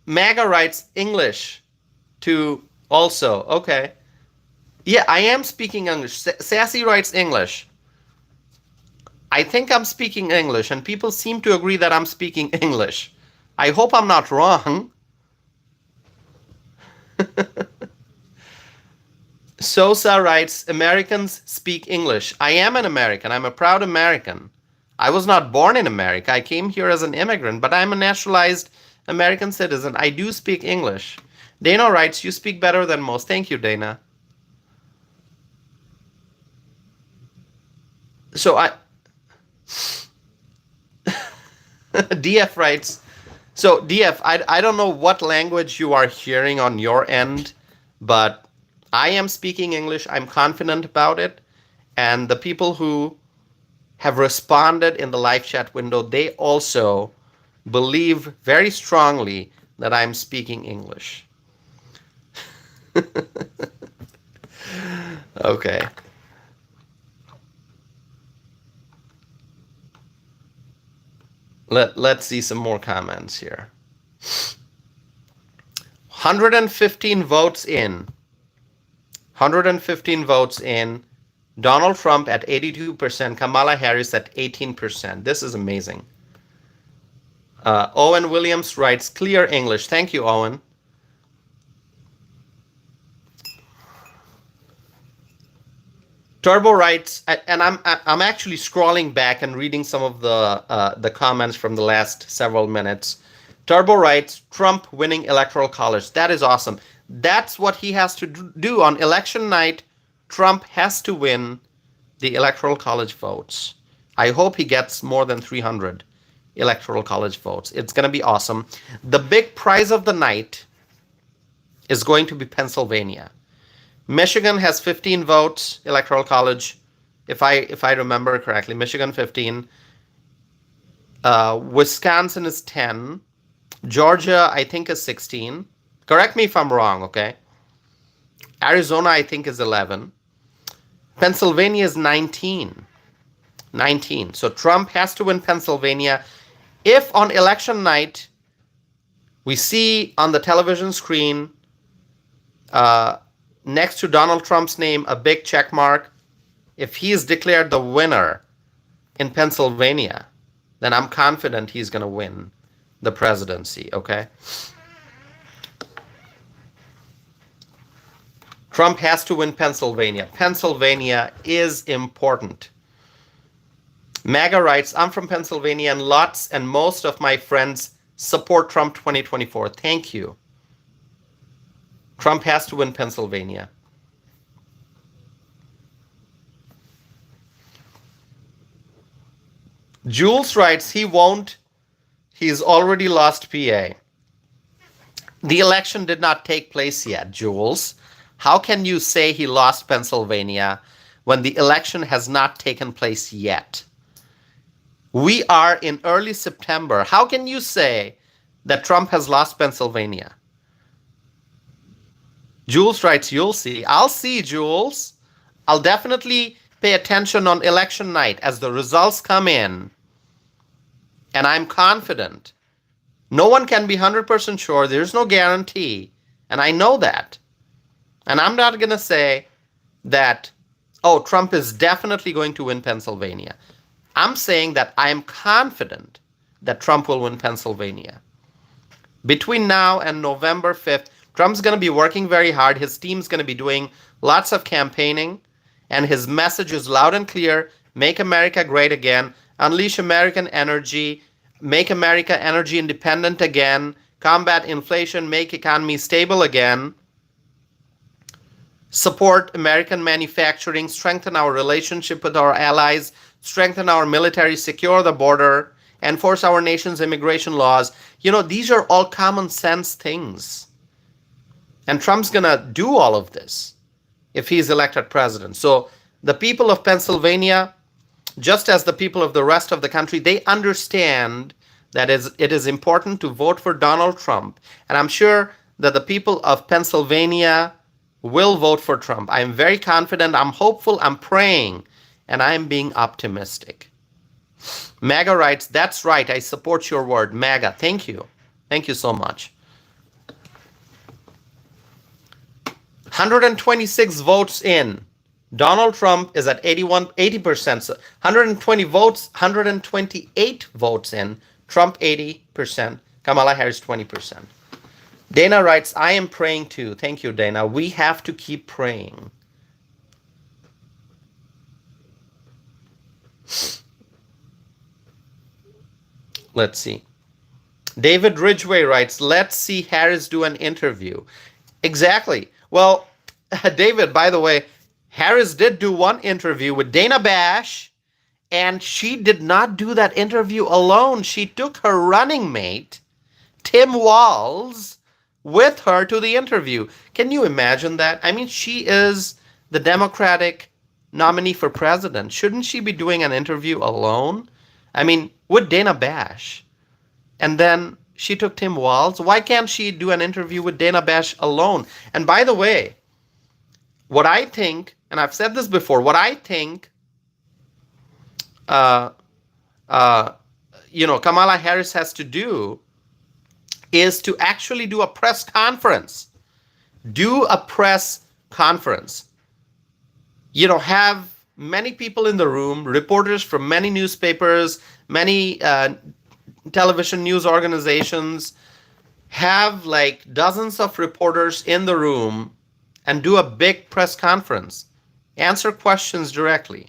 MAGA writes English to also. Okay. Yeah, I am speaking English. Sassy writes English. I think I'm speaking English, and people seem to agree that I'm speaking English. I hope I'm not wrong. Sosa writes, Americans speak English. I am an American. I'm a proud American. I was not born in America. I came here as an immigrant, but I'm a naturalized American citizen. I do speak English. Dana writes, you speak better than most. Thank you, Dana. So DF writes, so DF, I don't know what language you are hearing on your end, but I am speaking English. I'm confident about it. And the people who have responded in the live chat window, they also believe very strongly that I'm speaking English. Okay. Let's see some more comments here. 115 votes in. 115 votes in. Donald Trump at 82%, Kamala Harris at 18%. This is amazing. Owen Williams writes, clear English. Thank you, Owen. Turbo writes, and I'm actually scrolling back and reading some of the comments from the last several minutes. Turbo writes, Trump winning electoral college. That is awesome. That's what he has to do on election night. Trump has to win the electoral college votes. I hope he gets more than 300 electoral college votes. It's going to be awesome. The big prize of the night is going to be Pennsylvania. Michigan has 15 votes, electoral college, if I remember correctly. Michigan 15. Wisconsin is 10. Georgia, I think, is 16. Correct me if I'm wrong, okay? Arizona, I think, is 11. Pennsylvania is 19. 19. So Trump has to win Pennsylvania. If on election night we see on the television screen next to Donald Trump's name a big check mark, if he is declared the winner in Pennsylvania, then I'm confident he's going to win the presidency, okay? Trump has to win Pennsylvania. Pennsylvania is important. MAGA writes, I'm from Pennsylvania and lots and most of my friends support Trump 2024. Thank you. Trump has to win Pennsylvania. Jules writes, he won't. He's already lost PA. The election did not take place yet, Jules. How can you say he lost Pennsylvania when the election has not taken place yet? We are in early September. How can you say that Trump has lost Pennsylvania? Jules writes, you'll see. I'll see, Jules. I'll definitely pay attention on election night as the results come in. And I'm confident. No one can be 100% sure. There's no guarantee. And I know that. And I'm not going to say that, oh, Trump is definitely going to win Pennsylvania. I'm saying that I am confident that Trump will win Pennsylvania. Between now and November 5th, Trump's going to be working very hard. His team's going to be doing lots of campaigning. And his message is loud and clear. Make America great again. Unleash American energy. Make America energy independent again. Combat inflation. Make economy stable again. Support American manufacturing. Strengthen our relationship with our allies. Strengthen our military. Secure the border. Enforce our nation's immigration laws. You know, these are all common sense things. And Trump's going to do all of this if he's elected president. So the people of Pennsylvania, just as the people of the rest of the country, they understand that it is important to vote for Donald Trump. And I'm sure that the people of Pennsylvania will vote for Trump. I'm very confident. I'm hopeful. I'm praying. And I'm being optimistic. MAGA writes, that's right. I support your word. MAGA. Thank you. Thank you so much. 126 votes in. Donald Trump is at 80%. So 120 votes, 128 votes in. Trump 80%. Kamala Harris 20%. Dana writes, I am praying too. Thank you, Dana. We have to keep praying. Let's see. David Ridgway writes, let's see Harris do an interview. Exactly. Well, David, by the way, Harris did do one interview with Dana Bash, and she did not do that interview alone. She took her running mate, Tim Walz, with her to the interview. Can you imagine that? I mean, she is the Democratic nominee for president. Shouldn't she be doing an interview alone? I mean, with Dana Bash. And then she took Tim Walz. Why can't she do an interview with Dana Bash alone? And by the way, what I think, and I've said this before, what I think, Kamala Harris has to do is to actually do a press conference. Do a press conference. Have many people in the room, reporters from many newspapers, many television news organizations, have like dozens of reporters in the room and do a big press conference. Answer questions directly.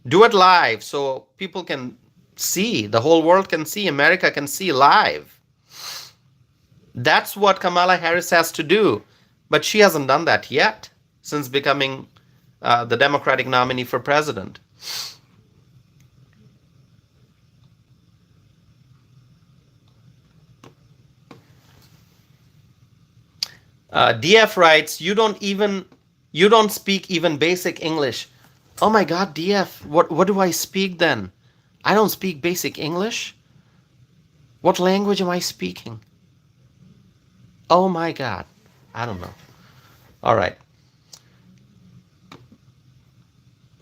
Do it live so people can see, the whole world can see, America can see live. That's what Kamala Harris has to do. But she hasn't done that yet since becoming the Democratic nominee for president. DF writes, you don't speak even basic English. Oh my God, DF, what do I speak then? I don't speak basic English? What language am I speaking? Oh my God. I don't know. All right.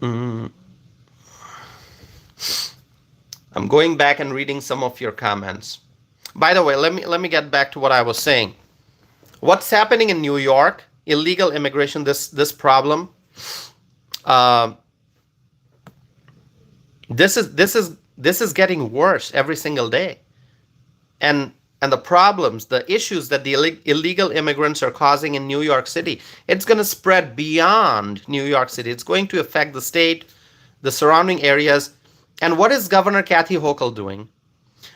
Mm, I'm going back and reading some of your comments. By the way, let me get back to what I was saying. What's happening in New York? Illegal immigration. This problem. Uh, this is getting worse every single day, and the problems, the issues that the illegal immigrants are causing in New York City, it's going to spread beyond New York City. It's going to affect the state, the surrounding areas. And what is Governor Kathy Hochul doing?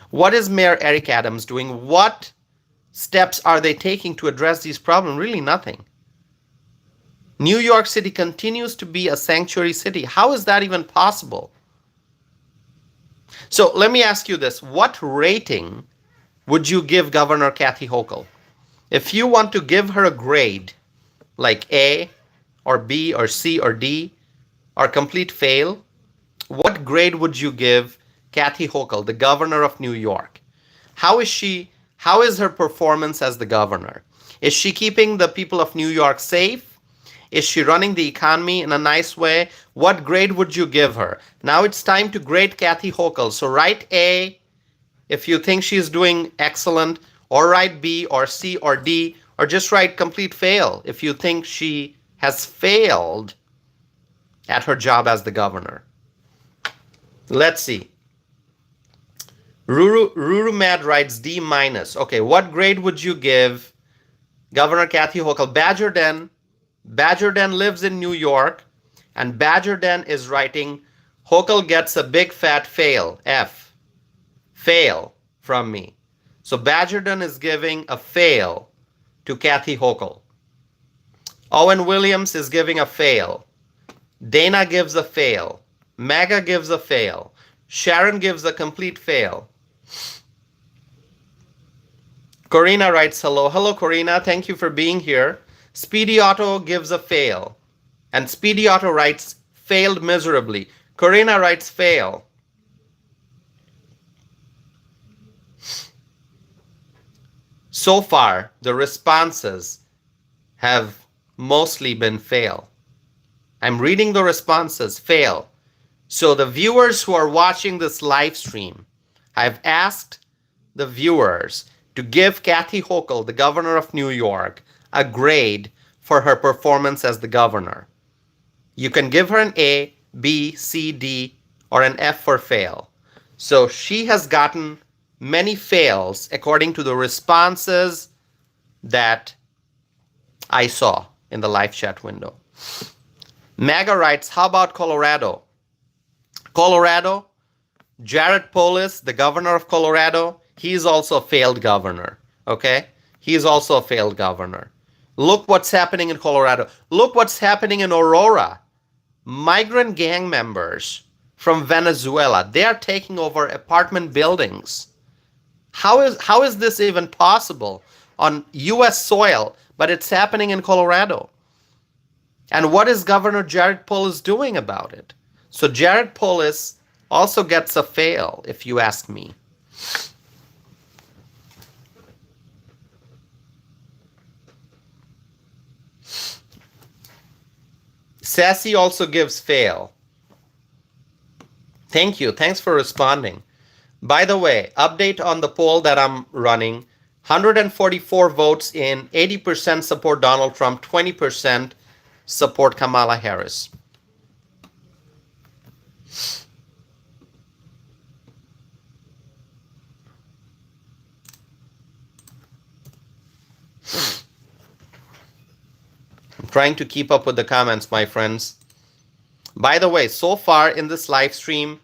What is Mayor Eric Adams doing? What steps are they taking to address these problems? Really nothing. New York City continues to be a sanctuary city. How is that even possible? So let me ask you this. What rating would you give Governor Kathy Hochul? If you want to give her a grade, like A or B or C or D or complete fail, what grade would you give Kathy Hochul, the governor of New York? How is she? How is her performance as the governor? Is she keeping the people of New York safe? Is she running the economy in a nice way? What grade would you give her? Now it's time to grade Kathy Hochul. So write A if you think she's doing excellent, or write B or C or D, or just write complete fail if you think she has failed at her job as the governor. Let's see. Ruru Mad writes D minus. Okay, what grade would you give Governor Kathy Hochul? Badger Den lives in New York, and Badger Den is writing Hochul gets a big fat fail, F. Fail from me. So Badger Den is giving a fail to Kathy Hochul. Owen Williams is giving a fail. Dana gives a fail. Maga gives a fail. Sharon gives a complete fail. Corina writes hello. Hello, Corina. Thank you for being here. Speedy Otto gives a fail. And Speedy Otto writes failed miserably. Corina writes fail. So far, the responses have mostly been fail. I'm reading the responses, fail. So the viewers who are watching this live stream, I've asked the viewers to give Kathy Hochul, the governor of New York, a grade for her performance as the governor. You can give her an A, B, C, D, or an F for fail. So she has gotten many fails according to the responses that I saw in the live chat window. Maga writes, how about Colorado? Colorado, Jared Polis, the governor of Colorado, he's also a failed governor, okay? He's also a failed governor. Look what's happening in Colorado. Look what's happening in Aurora. Migrant gang members from Venezuela, they are taking over apartment buildings. How is this even possible on U.S. soil, but it's happening in Colorado? And what is Governor Jared Polis doing about it? So Jared Polis also gets a fail, if you ask me. Sassy also gives fail. Thank you. Thanks for responding. By the way, update on the poll that I'm running. 144 votes in, 80% support Donald Trump, 20% support Kamala Harris. I'm trying to keep up with the comments, my friends. By the way, so far in this live stream,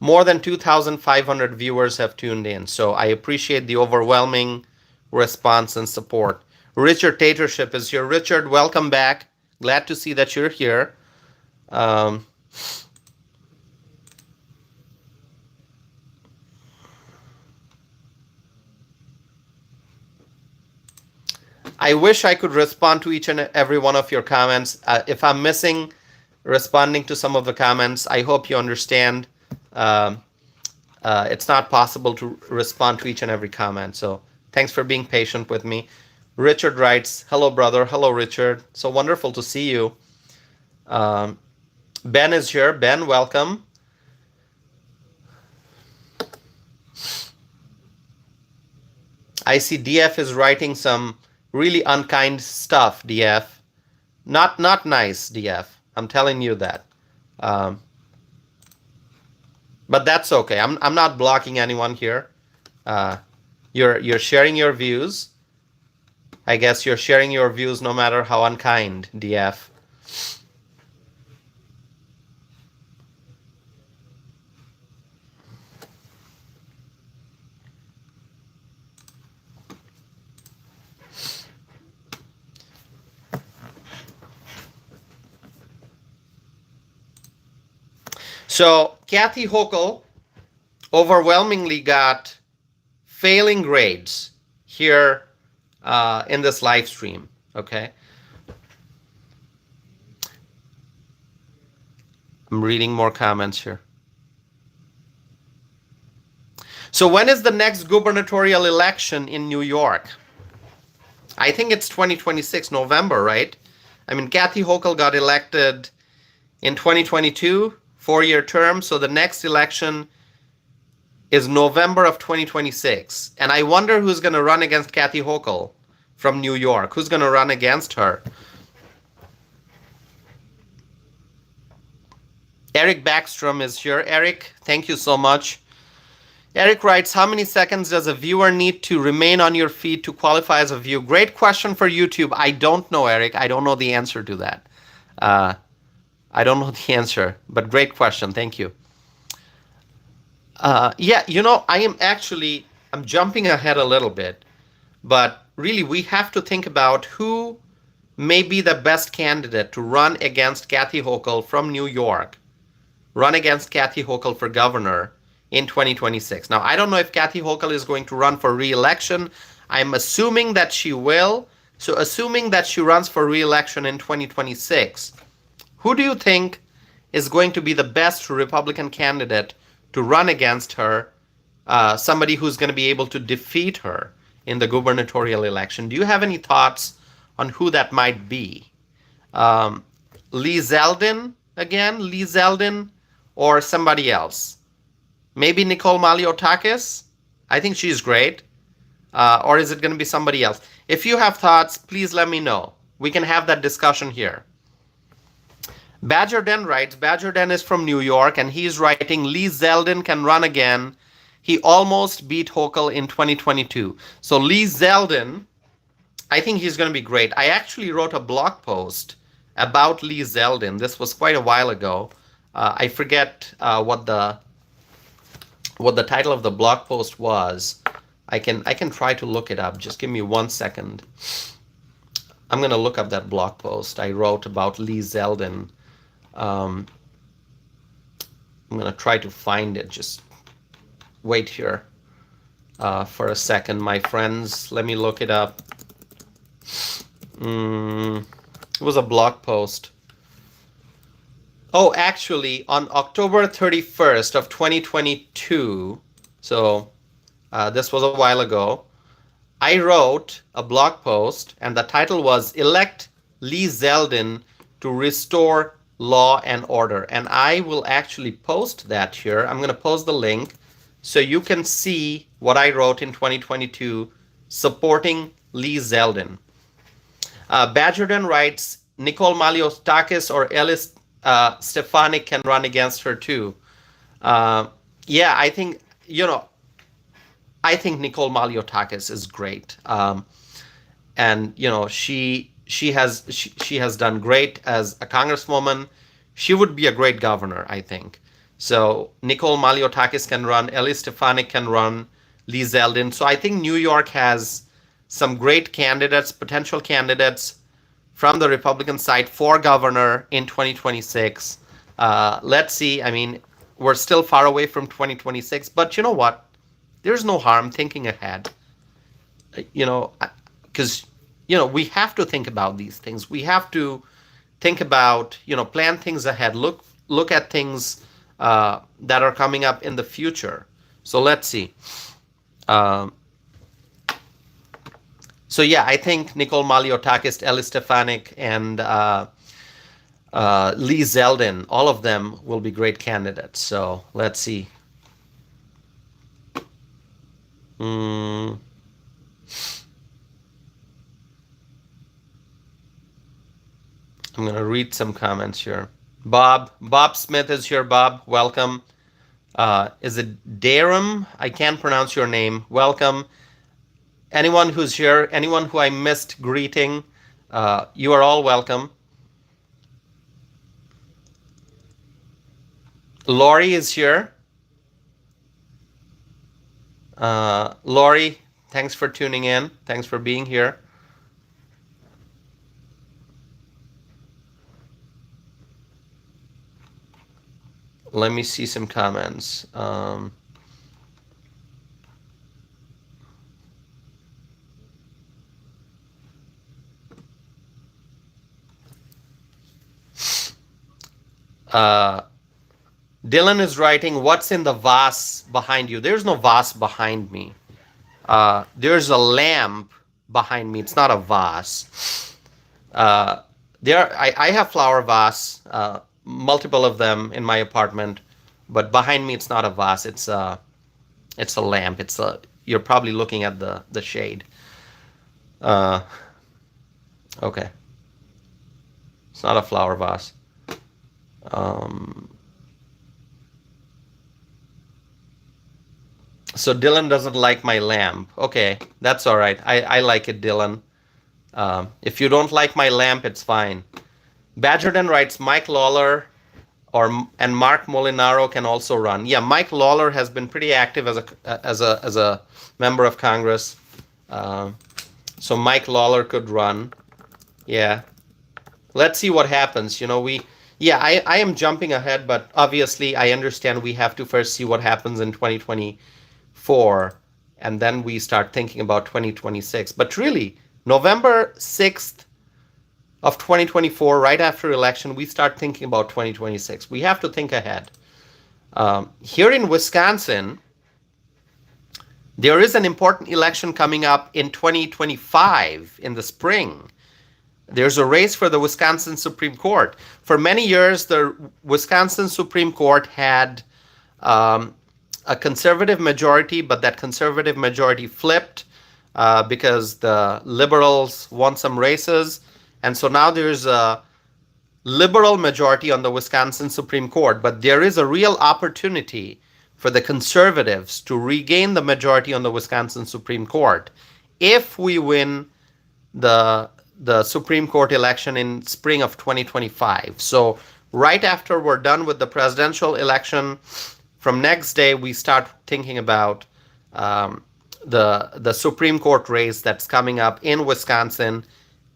more than 2,500 viewers have tuned in, so I appreciate the overwhelming response and support. Richard Tatership is here. Richard, welcome back. Glad to see that you're here. I wish I could respond to each and every one of your comments. If I'm missing responding to some of the comments, I hope you understand. It's not possible to respond to each and every comment. So thanks for being patient with me. Richard writes, hello, brother. Hello, Richard. So wonderful to see you. Ben is here. Ben, welcome. I see DF is writing some really unkind stuff, DF. Not nice, DF. I'm telling you that. But that's okay. I'm not blocking anyone here. You're sharing your views. I guess you're sharing your views no matter how unkind, DF. So Kathy Hochul overwhelmingly got failing grades here in this live stream, okay? I'm reading more comments here. So when is the next gubernatorial election in New York? I think it's 2026, November, right? I mean, Kathy Hochul got elected in 2022, 4-year term, so the next election is November of 2026. And I wonder who's going to run against Kathy Hochul from New York. Who's going to run against her? Eric Backstrom is here. Eric, thank you so much. Eric writes, how many seconds does a viewer need to remain on your feed to qualify as a view? Great question for YouTube. I don't know, Eric. I don't know the answer to that. I don't know the answer, but great question. Thank you. Yeah, you know, I'm jumping ahead a little bit, but really we have to think about who may be the best candidate to run against Kathy Hochul from New York, run against Kathy Hochul for governor in 2026. Now, I don't know if Kathy Hochul is going to run for re-election. I'm assuming that she will. So assuming that she runs for re-election in 2026, who do you think is going to be the best Republican candidate to run against her, somebody who's going to be able to defeat her in the gubernatorial election? Do you have any thoughts on who that might be? Lee Zeldin again? Lee Zeldin or somebody else? Maybe Nicole Maliotakis? I think she's great. Or is it going to be somebody else? If you have thoughts, please let me know. We can have that discussion here. Badger Den writes, Badger Den is from New York, and he's writing, Lee Zeldin can run again. He almost beat Hochul in 2022. So Lee Zeldin, I think he's going to be great. I actually wrote a blog post about Lee Zeldin. This was quite a while ago. I forget what the title of the blog post was. I can try to look it up. Just give me 1 second. I'm going to look up that blog post I wrote about Lee Zeldin. I'm going to try to find it. Just wait here for a second, my friends. Let me look it up. It was a blog post. Oh, actually, on October 31st of 2022, so this was a while ago, I wrote a blog post, and the title was Elect Lee Zeldin to Restore Law and Order. And I will actually post that here. I'm going to post the link so you can see what I wrote in 2022 supporting Lee Zeldin. Badgerden writes, Nicole Maliotakis or Ellis Stefanik can run against her too. Yeah, I think, I think Nicole Maliotakis is great. And, she has done great as a congresswoman. She would be a great governor, I think. So Nicole Maliotakis can run, Ellie Stefanik can run, Lee Zeldin. So I think New York has some great candidates, potential candidates from the Republican side for governor in 2026. Let's see. I mean, we're still far away from 2026, but you know what? There's no harm thinking ahead. Because we have to think about these things. We have to think about, plan things ahead. Look at things that are coming up in the future. So let's see. Um, so yeah, I think Nicole Maliotakis, Ellie Stefanik, and Lee Zeldin, all of them will be great candidates. So let's see. I'm going to read some comments here. Bob Smith is here. Bob, welcome. Is it Darum? I can't pronounce your name. Welcome. Anyone who's here, anyone who I missed greeting, you are all welcome. Lori is here. Lori, thanks for tuning in. Thanks for being here. Let me see some comments. Dylan is writing, what's in the vase behind you? There's no vase behind me. There's a lamp behind me. It's not a vase. I have flower vase, multiple of them in my apartment, but behind me it's not a vase. It's a lamp. You're probably looking at the shade. Okay. It's not a flower vase. So Dylan doesn't like my lamp. Okay, that's all right. I like it, Dylan. If you don't like my lamp, it's fine. Badgerton writes, Mike Lawler and Mark Molinaro can also run. Yeah, Mike Lawler has been pretty active as a member of Congress. So Mike Lawler could run. Yeah. Let's see what happens. I am jumping ahead, but obviously I understand we have to first see what happens in 2024, and then we start thinking about 2026. But really, November 6th of 2024, right after election, we start thinking about 2026. We have to think ahead. Here in Wisconsin, there is an important election coming up in 2025 in the spring. There's a race for the Wisconsin Supreme Court. For many years, the Wisconsin Supreme Court had a conservative majority, but that conservative majority flipped because the liberals won some races. And so now there's a liberal majority on the Wisconsin Supreme Court, but there is a real opportunity for the conservatives to regain the majority on the Wisconsin Supreme Court if we win the Supreme Court election in spring of 2025. So right after we're done with the presidential election, from next day we start thinking about the Supreme Court race that's coming up in Wisconsin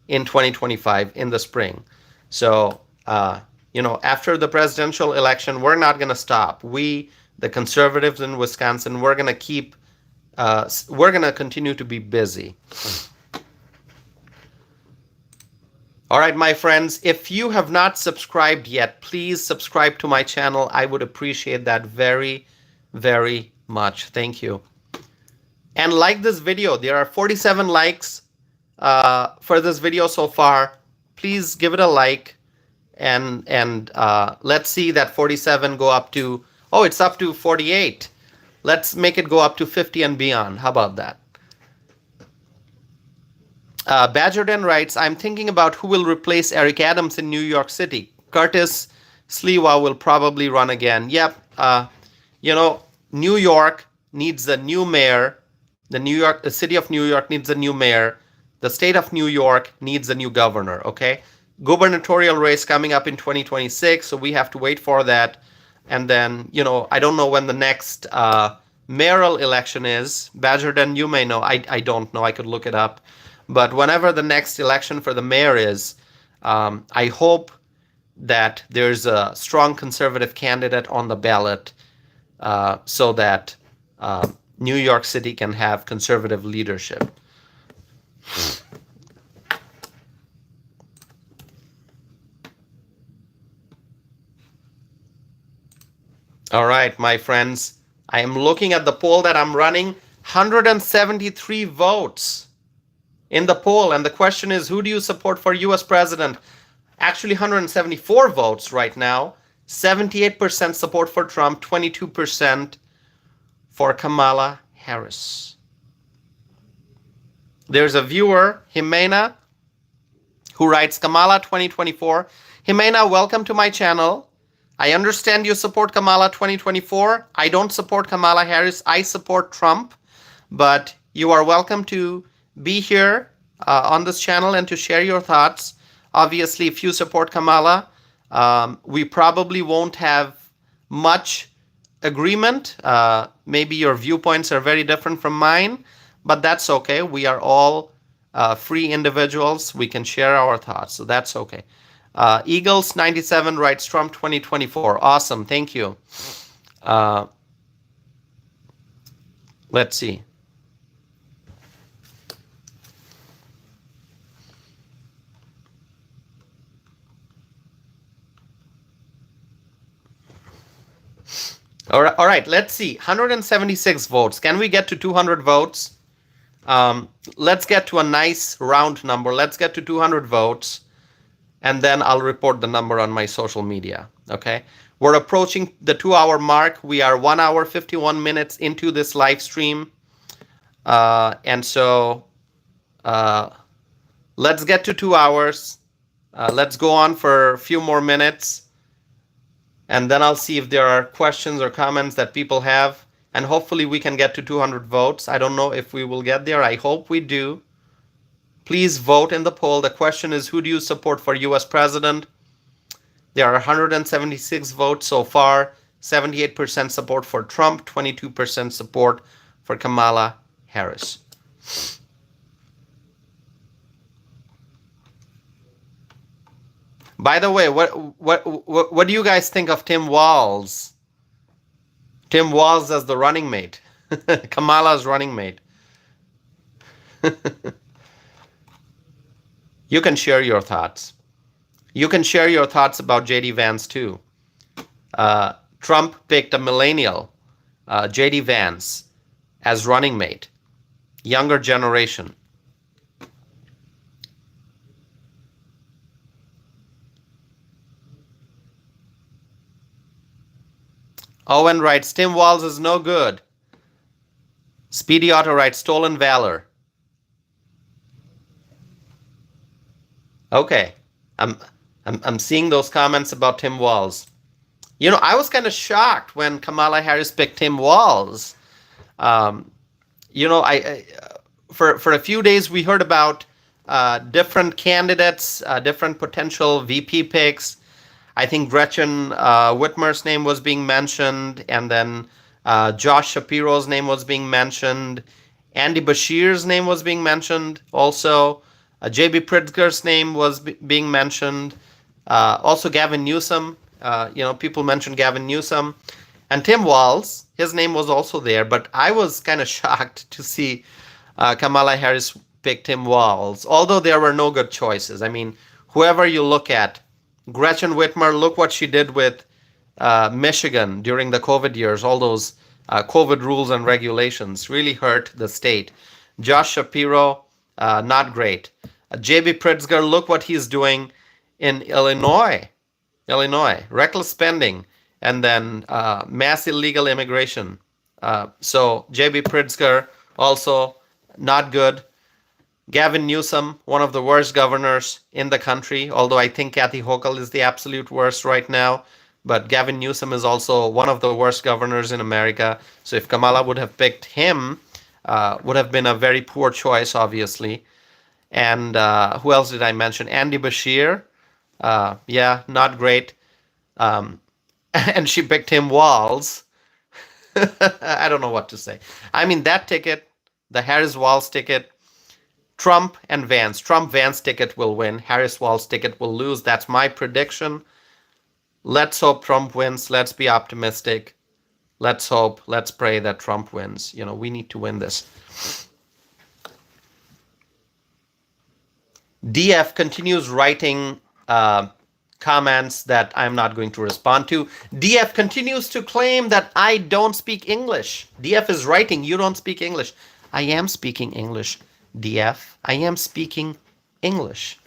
in 2025 in the spring. So after the presidential election, we're not going to stop. We, the conservatives in Wisconsin, we're going to continue to be busy. All right, my friends, if you have not subscribed yet, please subscribe to my channel. I would appreciate that very, very much. Thank you. And like this video. There are 47 likes for this video so far. Please give it a like, and let's see that 47 go up to, oh, it's up to 48. Let's make it go up to 50 and beyond. How about that? Badgerden writes, I'm thinking about who will replace Eric Adams in New York City. Curtis Sliwa will probably run again. Yep. New York needs a new mayor. The city of New York needs a new mayor. The state of New York needs a new governor. Okay. Gubernatorial race coming up in 2026. So we have to wait for that. And then, I don't know when the next mayoral election is. Badgerden, you may know. I don't know. I could look it up. But whenever the next election for the mayor is, I hope that there's a strong conservative candidate on the ballot so that New York City can have conservative leadership. All right, my friends, I am looking at the poll that I'm running. 173 votes in the poll. And the question is, who do you support for US president? Actually, 174 votes right now. 78% support for Trump, 22% for Kamala Harris. There's a viewer, Jimena, who writes, Kamala 2024. Jimena, welcome to my channel. I understand you support Kamala 2024. I don't support Kamala Harris. I support Trump. But you are welcome to be here on this channel and to share your thoughts. Obviously, if you support Kamala, we probably won't have much agreement. Maybe your viewpoints are very different from mine, but that's okay. We are all free individuals. We can share our thoughts, so that's okay. Eagles 97 writes Trump 2024. Awesome, thank you. Let's see. All right, let's see. 176 votes. Can we get to 200 votes? Let's get to a nice round number. Let's get to 200 votes, and then I'll report the number on my social media. Okay? We're approaching the 2-hour mark. We are 1 hour, 51 minutes into this live stream. And so let's get to 2 hours. Let's go on for a few more minutes. And then I'll see if there are questions or comments that people have. And hopefully we can get to 200 votes. I don't know if we will get there. I hope we do. Please vote in the poll. The question is, who do you support for US president? There are 176 votes so far. 78% support for Trump, 22% support for Kamala Harris. By the way, what do you guys think of Tim Walz? Tim Walz as the running mate. Kamala's running mate. You can share your thoughts. You can share your thoughts about J.D. Vance too. Trump picked a millennial, J.D. Vance, as running mate. Younger generation. Owen writes, Tim Walz is no good. Speedy Otto writes, stolen valor. Okay, I'm seeing those comments about Tim Walz. You know, I was kind of shocked when Kamala Harris picked Tim Walz. You know, for a few days we heard about different candidates, different potential VP picks. I think Gretchen Whitmer's name was being mentioned, and then Josh Shapiro's name was being mentioned. Andy Beshear's name was being mentioned also. J.B. Pritzker's name was being mentioned. Also Gavin Newsom. You know, people mentioned Gavin Newsom. And Tim Walz, his name was also there, but I was kind of shocked to see Kamala Harris pick Tim Walz, although there were no good choices. I mean, whoever you look at, Gretchen Whitmer, look what she did with Michigan during the COVID years. All those COVID rules and regulations really hurt the state. Josh Shapiro, not great. J.B. Pritzker, look what he's doing in Illinois. Reckless spending, and then mass illegal immigration. So J.B. Pritzker, also not good. Gavin Newsom, one of the worst governors in the country, although I think Kathy Hochul is the absolute worst right now. But Gavin Newsom is also one of the worst governors in America. So if Kamala would have picked him, would have been a very poor choice, obviously. And who else did I mention? Andy Beshear. Yeah, not great. And she picked Tim Walz. I don't know what to say. I mean, that ticket, the Harris-Walz ticket, Trump and Vance. Trump-Vance ticket will win. Harris-Walz ticket will lose. That's my prediction. Let's hope Trump wins. Let's be optimistic. Let's hope, let's pray that Trump wins. You know, we need to win this. DF continues writing comments that I'm not going to respond to. DF continues to claim that I don't speak English. DF is writing, you don't speak English. I am speaking English, DF. I am speaking English.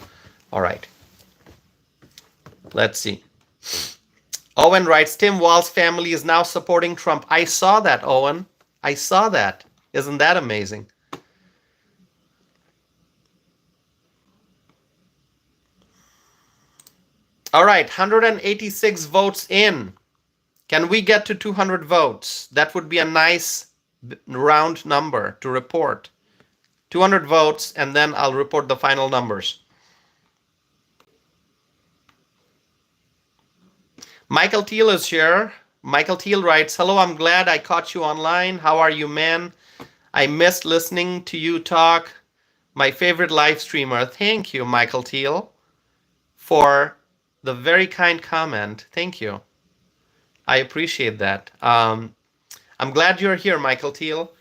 All right. Let's see. Owen writes, Tim Walz's family is now supporting Trump. I saw that, Owen. I saw that. Isn't that amazing? All right, 186 votes in. Can we get to 200 votes? That would be a nice round number to report. 200 votes, and then I'll report the final numbers. Michael Thiel is here. Michael Thiel writes, hello, I'm glad I caught you online. How are you, man? I missed listening to you talk. My favorite live streamer. Thank you, Michael Thiel, for the very kind comment. Thank you. I appreciate that. I'm glad you're here, Michael Thiel.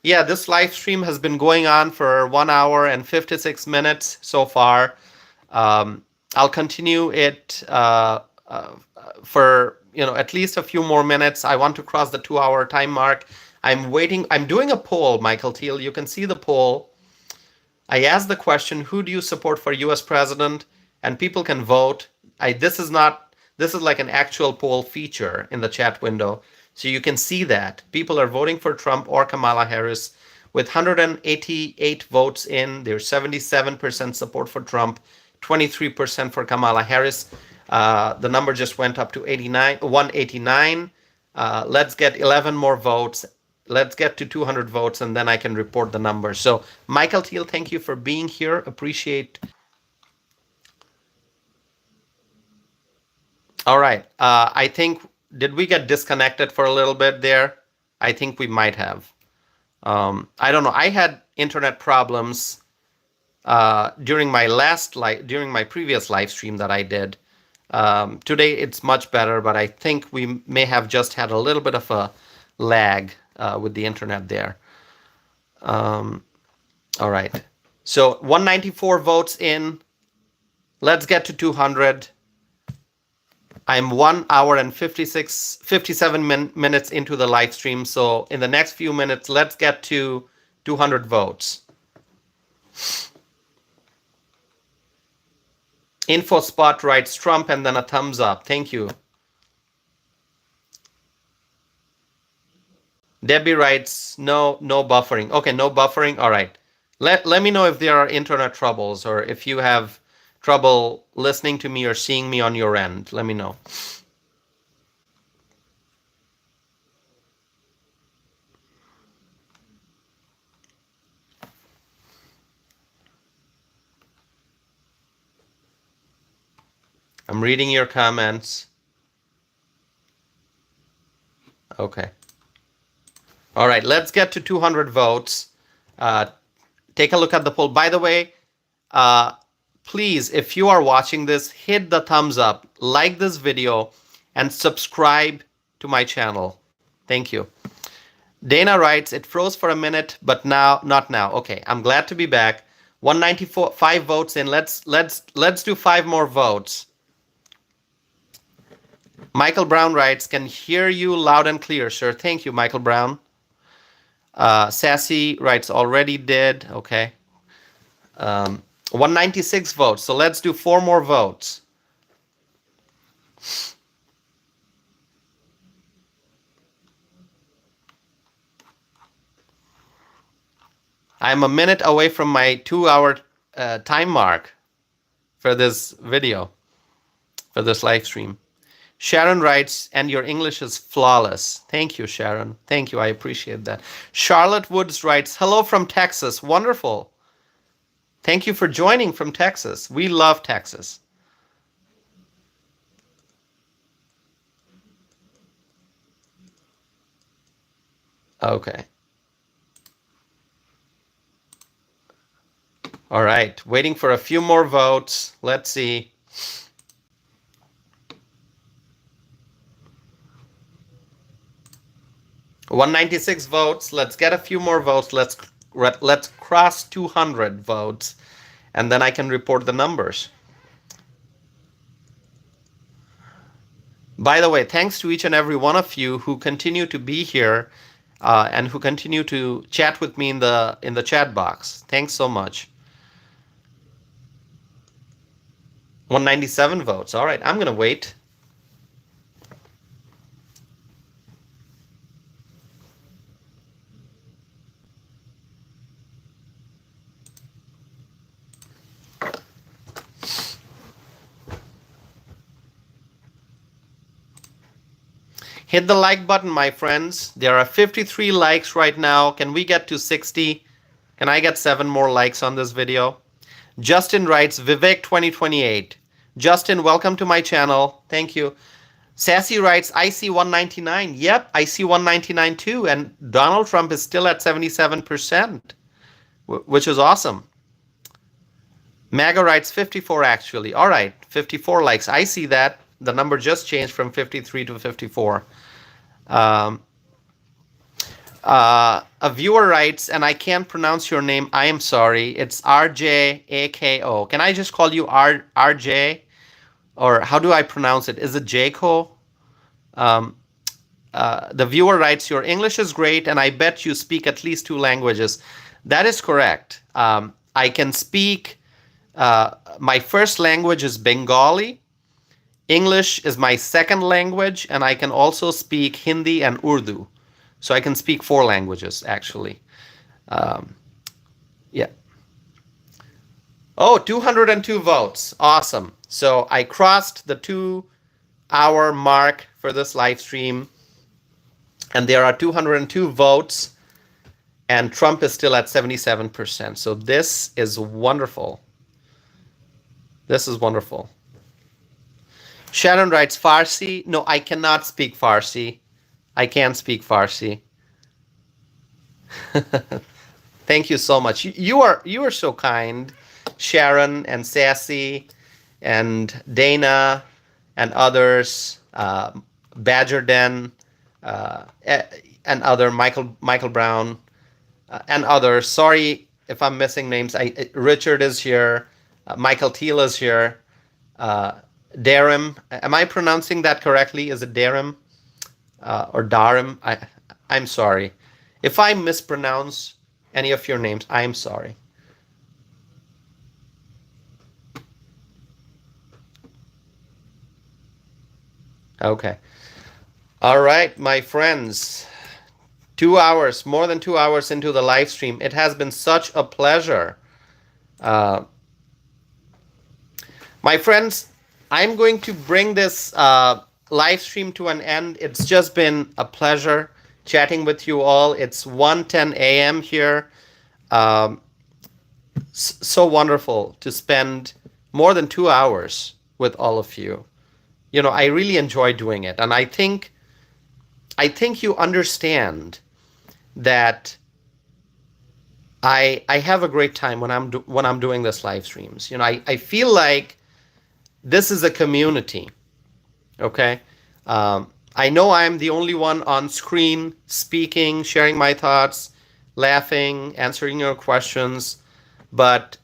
Yeah, this live stream has been going on for 1 hour and 56 minutes so far. I'll continue it for at least a few more minutes. I want to cross the 2-hour time mark. I'm waiting. I'm doing a poll, Michael Thiel. You can see the poll. I asked the question, who do you support for US president? And people can vote. This is like an actual poll feature in the chat window. So you can see that people are voting for Trump or Kamala Harris. With 188 votes in, there's 77% support for Trump, 23% for Kamala Harris. The number just went up to 189. Let's get 11 more votes. Let's get to 200 votes, and then I can report the numbers. So, Michael Thiel, thank you for being here. Appreciate. All right. I think, did we get disconnected for a little bit there? I think we might have. I don't know. I had internet problems during my previous live stream that I did. Today it's much better, but I think we may have just had a little bit of a lag with the internet there. All right. So 194 votes in. Let's get to 200. I'm 1 hour and 57 minutes into the live stream. So in the next few minutes, let's get to 200 votes. InfoSpot writes Trump and then a thumbs up. Thank you. Debbie writes no buffering. Okay, no buffering. All right. Let me know if there are internet troubles or if you have trouble listening to me or seeing me on your end. Let me know. I'm reading your comments. Okay. All right, let's get to 200 votes. Take a look at the poll. By the way, please, if you are watching this, hit the thumbs up, like this video, and subscribe to my channel. Thank you. Dana writes, it froze for a minute, but now, not now. Okay, I'm glad to be back. 195 votes in. Let's do 5 more votes. Michael Brown writes, can hear you loud and clear, sir. Thank you, Michael Brown. Sassy writes, already did. Okay. 196 votes. So let's do 4 more votes. I'm a minute away from my 2-hour time mark for this video, for this live stream. Sharon writes, and your English is flawless. Thank you, Sharon. Thank you. I appreciate that. Charlotte Woods writes, hello from Texas. Wonderful. Thank you for joining from Texas. We love Texas. Okay. All right. Waiting for a few more votes. Let's see. $196 votes. Let's get a few more votes. Let's cross 200 votes, and then I can report the numbers. By the way, thanks to each and every one of you who continue to be here and who continue to chat with me in the chat box. Thanks so much. 197 votes. All right, I'm going to wait. Hit the like button, my friends. There are 53 likes right now. Can we get to 60? Can I get 7 more likes on this video? Justin writes, Vivek 2028. Justin, welcome to my channel. Thank you. Sassy writes, I see 199. Yep, I see 199 too. And Donald Trump is still at 77%, which is awesome. Maga writes 54 actually. All right, 54 likes. I see that. The number just changed from 53 to 54. A viewer writes, and I can't pronounce your name. I am sorry. It's RJAKO. Can I just call you RJ? Or how do I pronounce it? Is it Jaco? The viewer writes, your English is great, and I bet you speak at least 2 languages. That is correct. I can speak, my first language is Bengali. English is my second language, and I can also speak Hindi and Urdu. So I can speak 4 languages, actually. Yeah. Oh, 202 votes. Awesome. So I crossed the 2-hour mark for this live stream, and there are 202 votes, and Trump is still at 77%. So this is wonderful. This is wonderful. Sharon writes, Farsi. No, I cannot speak Farsi. I can't speak Farsi. Thank you so much. You are so kind, Sharon and Sassy and Dana and others, Badger Den and other Michael Brown and others. Sorry if I'm missing names. Richard is here. Michael Thiel is here. Darim. Am I pronouncing that correctly? Is it Darim or Darim? I'm sorry. If I mispronounce any of your names, I'm sorry. Okay. All right, my friends. 2 hours, more than 2 hours into the live stream. It has been such a pleasure. My friends, I'm going to bring this live stream to an end. It's just been a pleasure chatting with you all. It's 1:10 a.m. here. So wonderful to spend more than 2 hours with all of you. You know, I really enjoy doing it, and I think you understand that I have a great time when I'm doing this live streams. You know, I feel like this is a community. Okay. I know I'm the only one on screen speaking, sharing my thoughts, laughing, answering your questions, but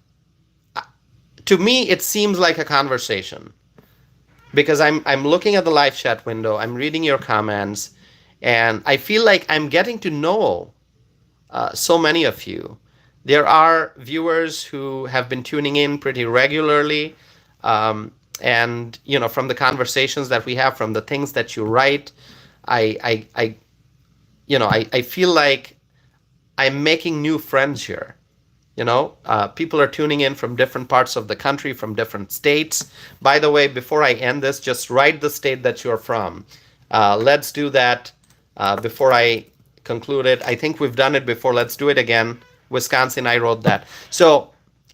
to me it seems like a conversation because I'm looking at the live chat window, I'm reading your comments, and I feel like I'm getting to know so many of you. There are viewers who have been tuning in pretty regularly. And you know, from the conversations that we have, from the things that you write, I feel like I'm making new friends here. You know, people are tuning in from different parts of the country, from different states. By the way, before I end this, just write the state that you're from. Let's do that before I conclude it. I think we've done it before. Let's do it again. Wisconsin, I wrote that. So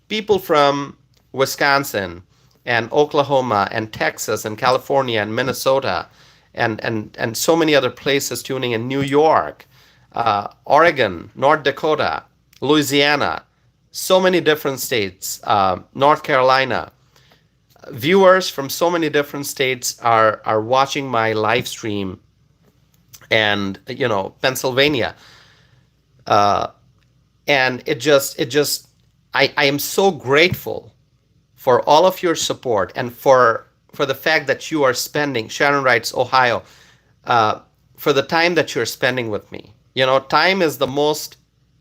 people from Wisconsin and Oklahoma and Texas and California and Minnesota and so many other places tuning in, New York, Oregon, North Dakota, Louisiana, so many different states, North Carolina. Viewers from so many different states are watching my live stream, and you know, Pennsylvania. And I am so grateful for all of your support and for for the fact that you are spending, Sharon writes, Ohio, uh, for the time that you're spending with me. You know, time is the most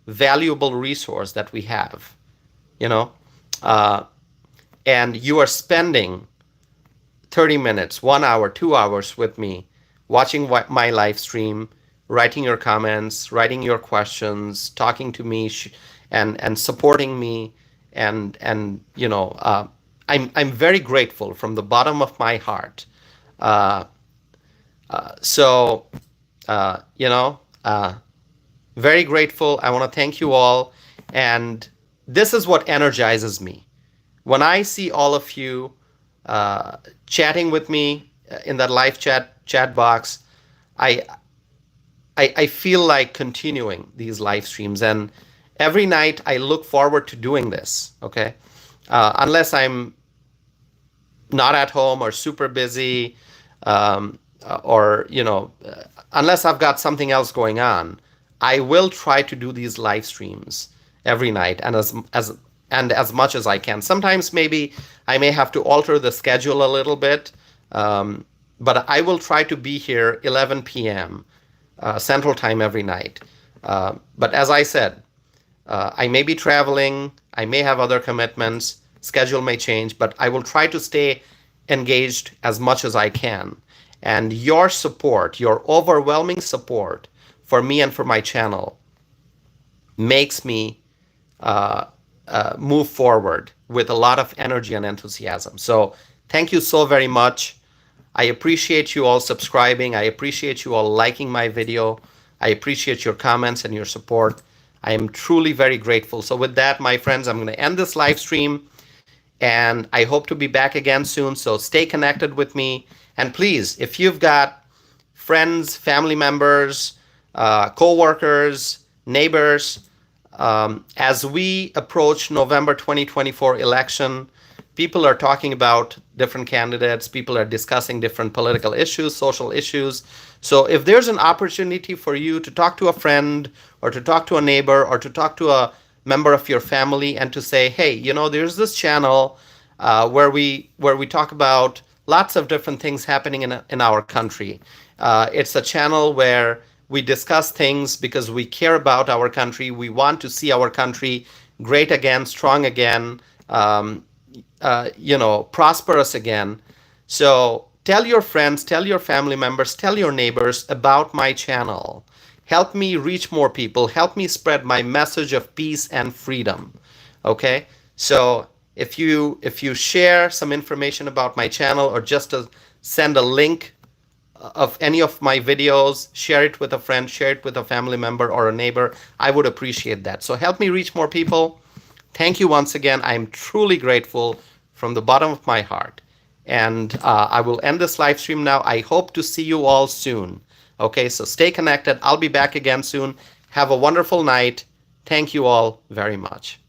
valuable resource that we have, you know, uh, and you are spending 30 minutes, 1 hour, 2 hours with me, watching my live stream, writing your comments, writing your questions, talking to me, and supporting me, and you know, I'm very grateful from the bottom of my heart. Uh, so you know, very grateful. I want to thank you all, and this is what energizes me when I see all of you chatting with me in that live chat box. I, I feel like continuing these live streams, and every night I look forward to doing this. Okay, unless I'm not at home or super busy, or you know, unless I've got something else going on, I will try to do these live streams every night, and as much as I can. Sometimes maybe I may have to alter the schedule a little bit, but I will try to be here 11 p.m. Central Time every night. But as I said, I may be traveling, I may have other commitments, schedule may change, but I will try to stay engaged as much as I can. And your support, your overwhelming support for me and for my channel makes me move forward with a lot of energy and enthusiasm. So thank you so very much. I appreciate you all subscribing. I appreciate you all liking my video. I appreciate your comments and your support. I am truly very grateful. So with that, my friends, I'm going to end this live stream, and I hope to be back again soon. So stay connected with me. And please, if you've got friends, family members, co-workers, neighbors, as we approach November 2024 election, people are talking about different candidates. People are discussing different political issues, social issues. So if there's an opportunity for you to talk to a friend or to talk to a neighbor or to talk to a member of your family and to say, hey, you know, there's this channel where we talk about lots of different things happening in our country. It's a channel where we discuss things because we care about our country. We want to see our country great again, strong again, you know, prosperous again. So tell your friends, tell your family members, tell your neighbors about my channel. Help me reach more people. Help me spread my message of peace and freedom. Okay? So if you share some information about my channel, or just to send a link of any of my videos, share it with a friend, share it with a family member or a neighbor, I would appreciate that. So help me reach more people. Thank you once again. I'm truly grateful from the bottom of my heart. And I will end this live stream now. I hope to see you all soon. Okay, so stay connected. I'll be back again soon. Have a wonderful night. Thank you all very much.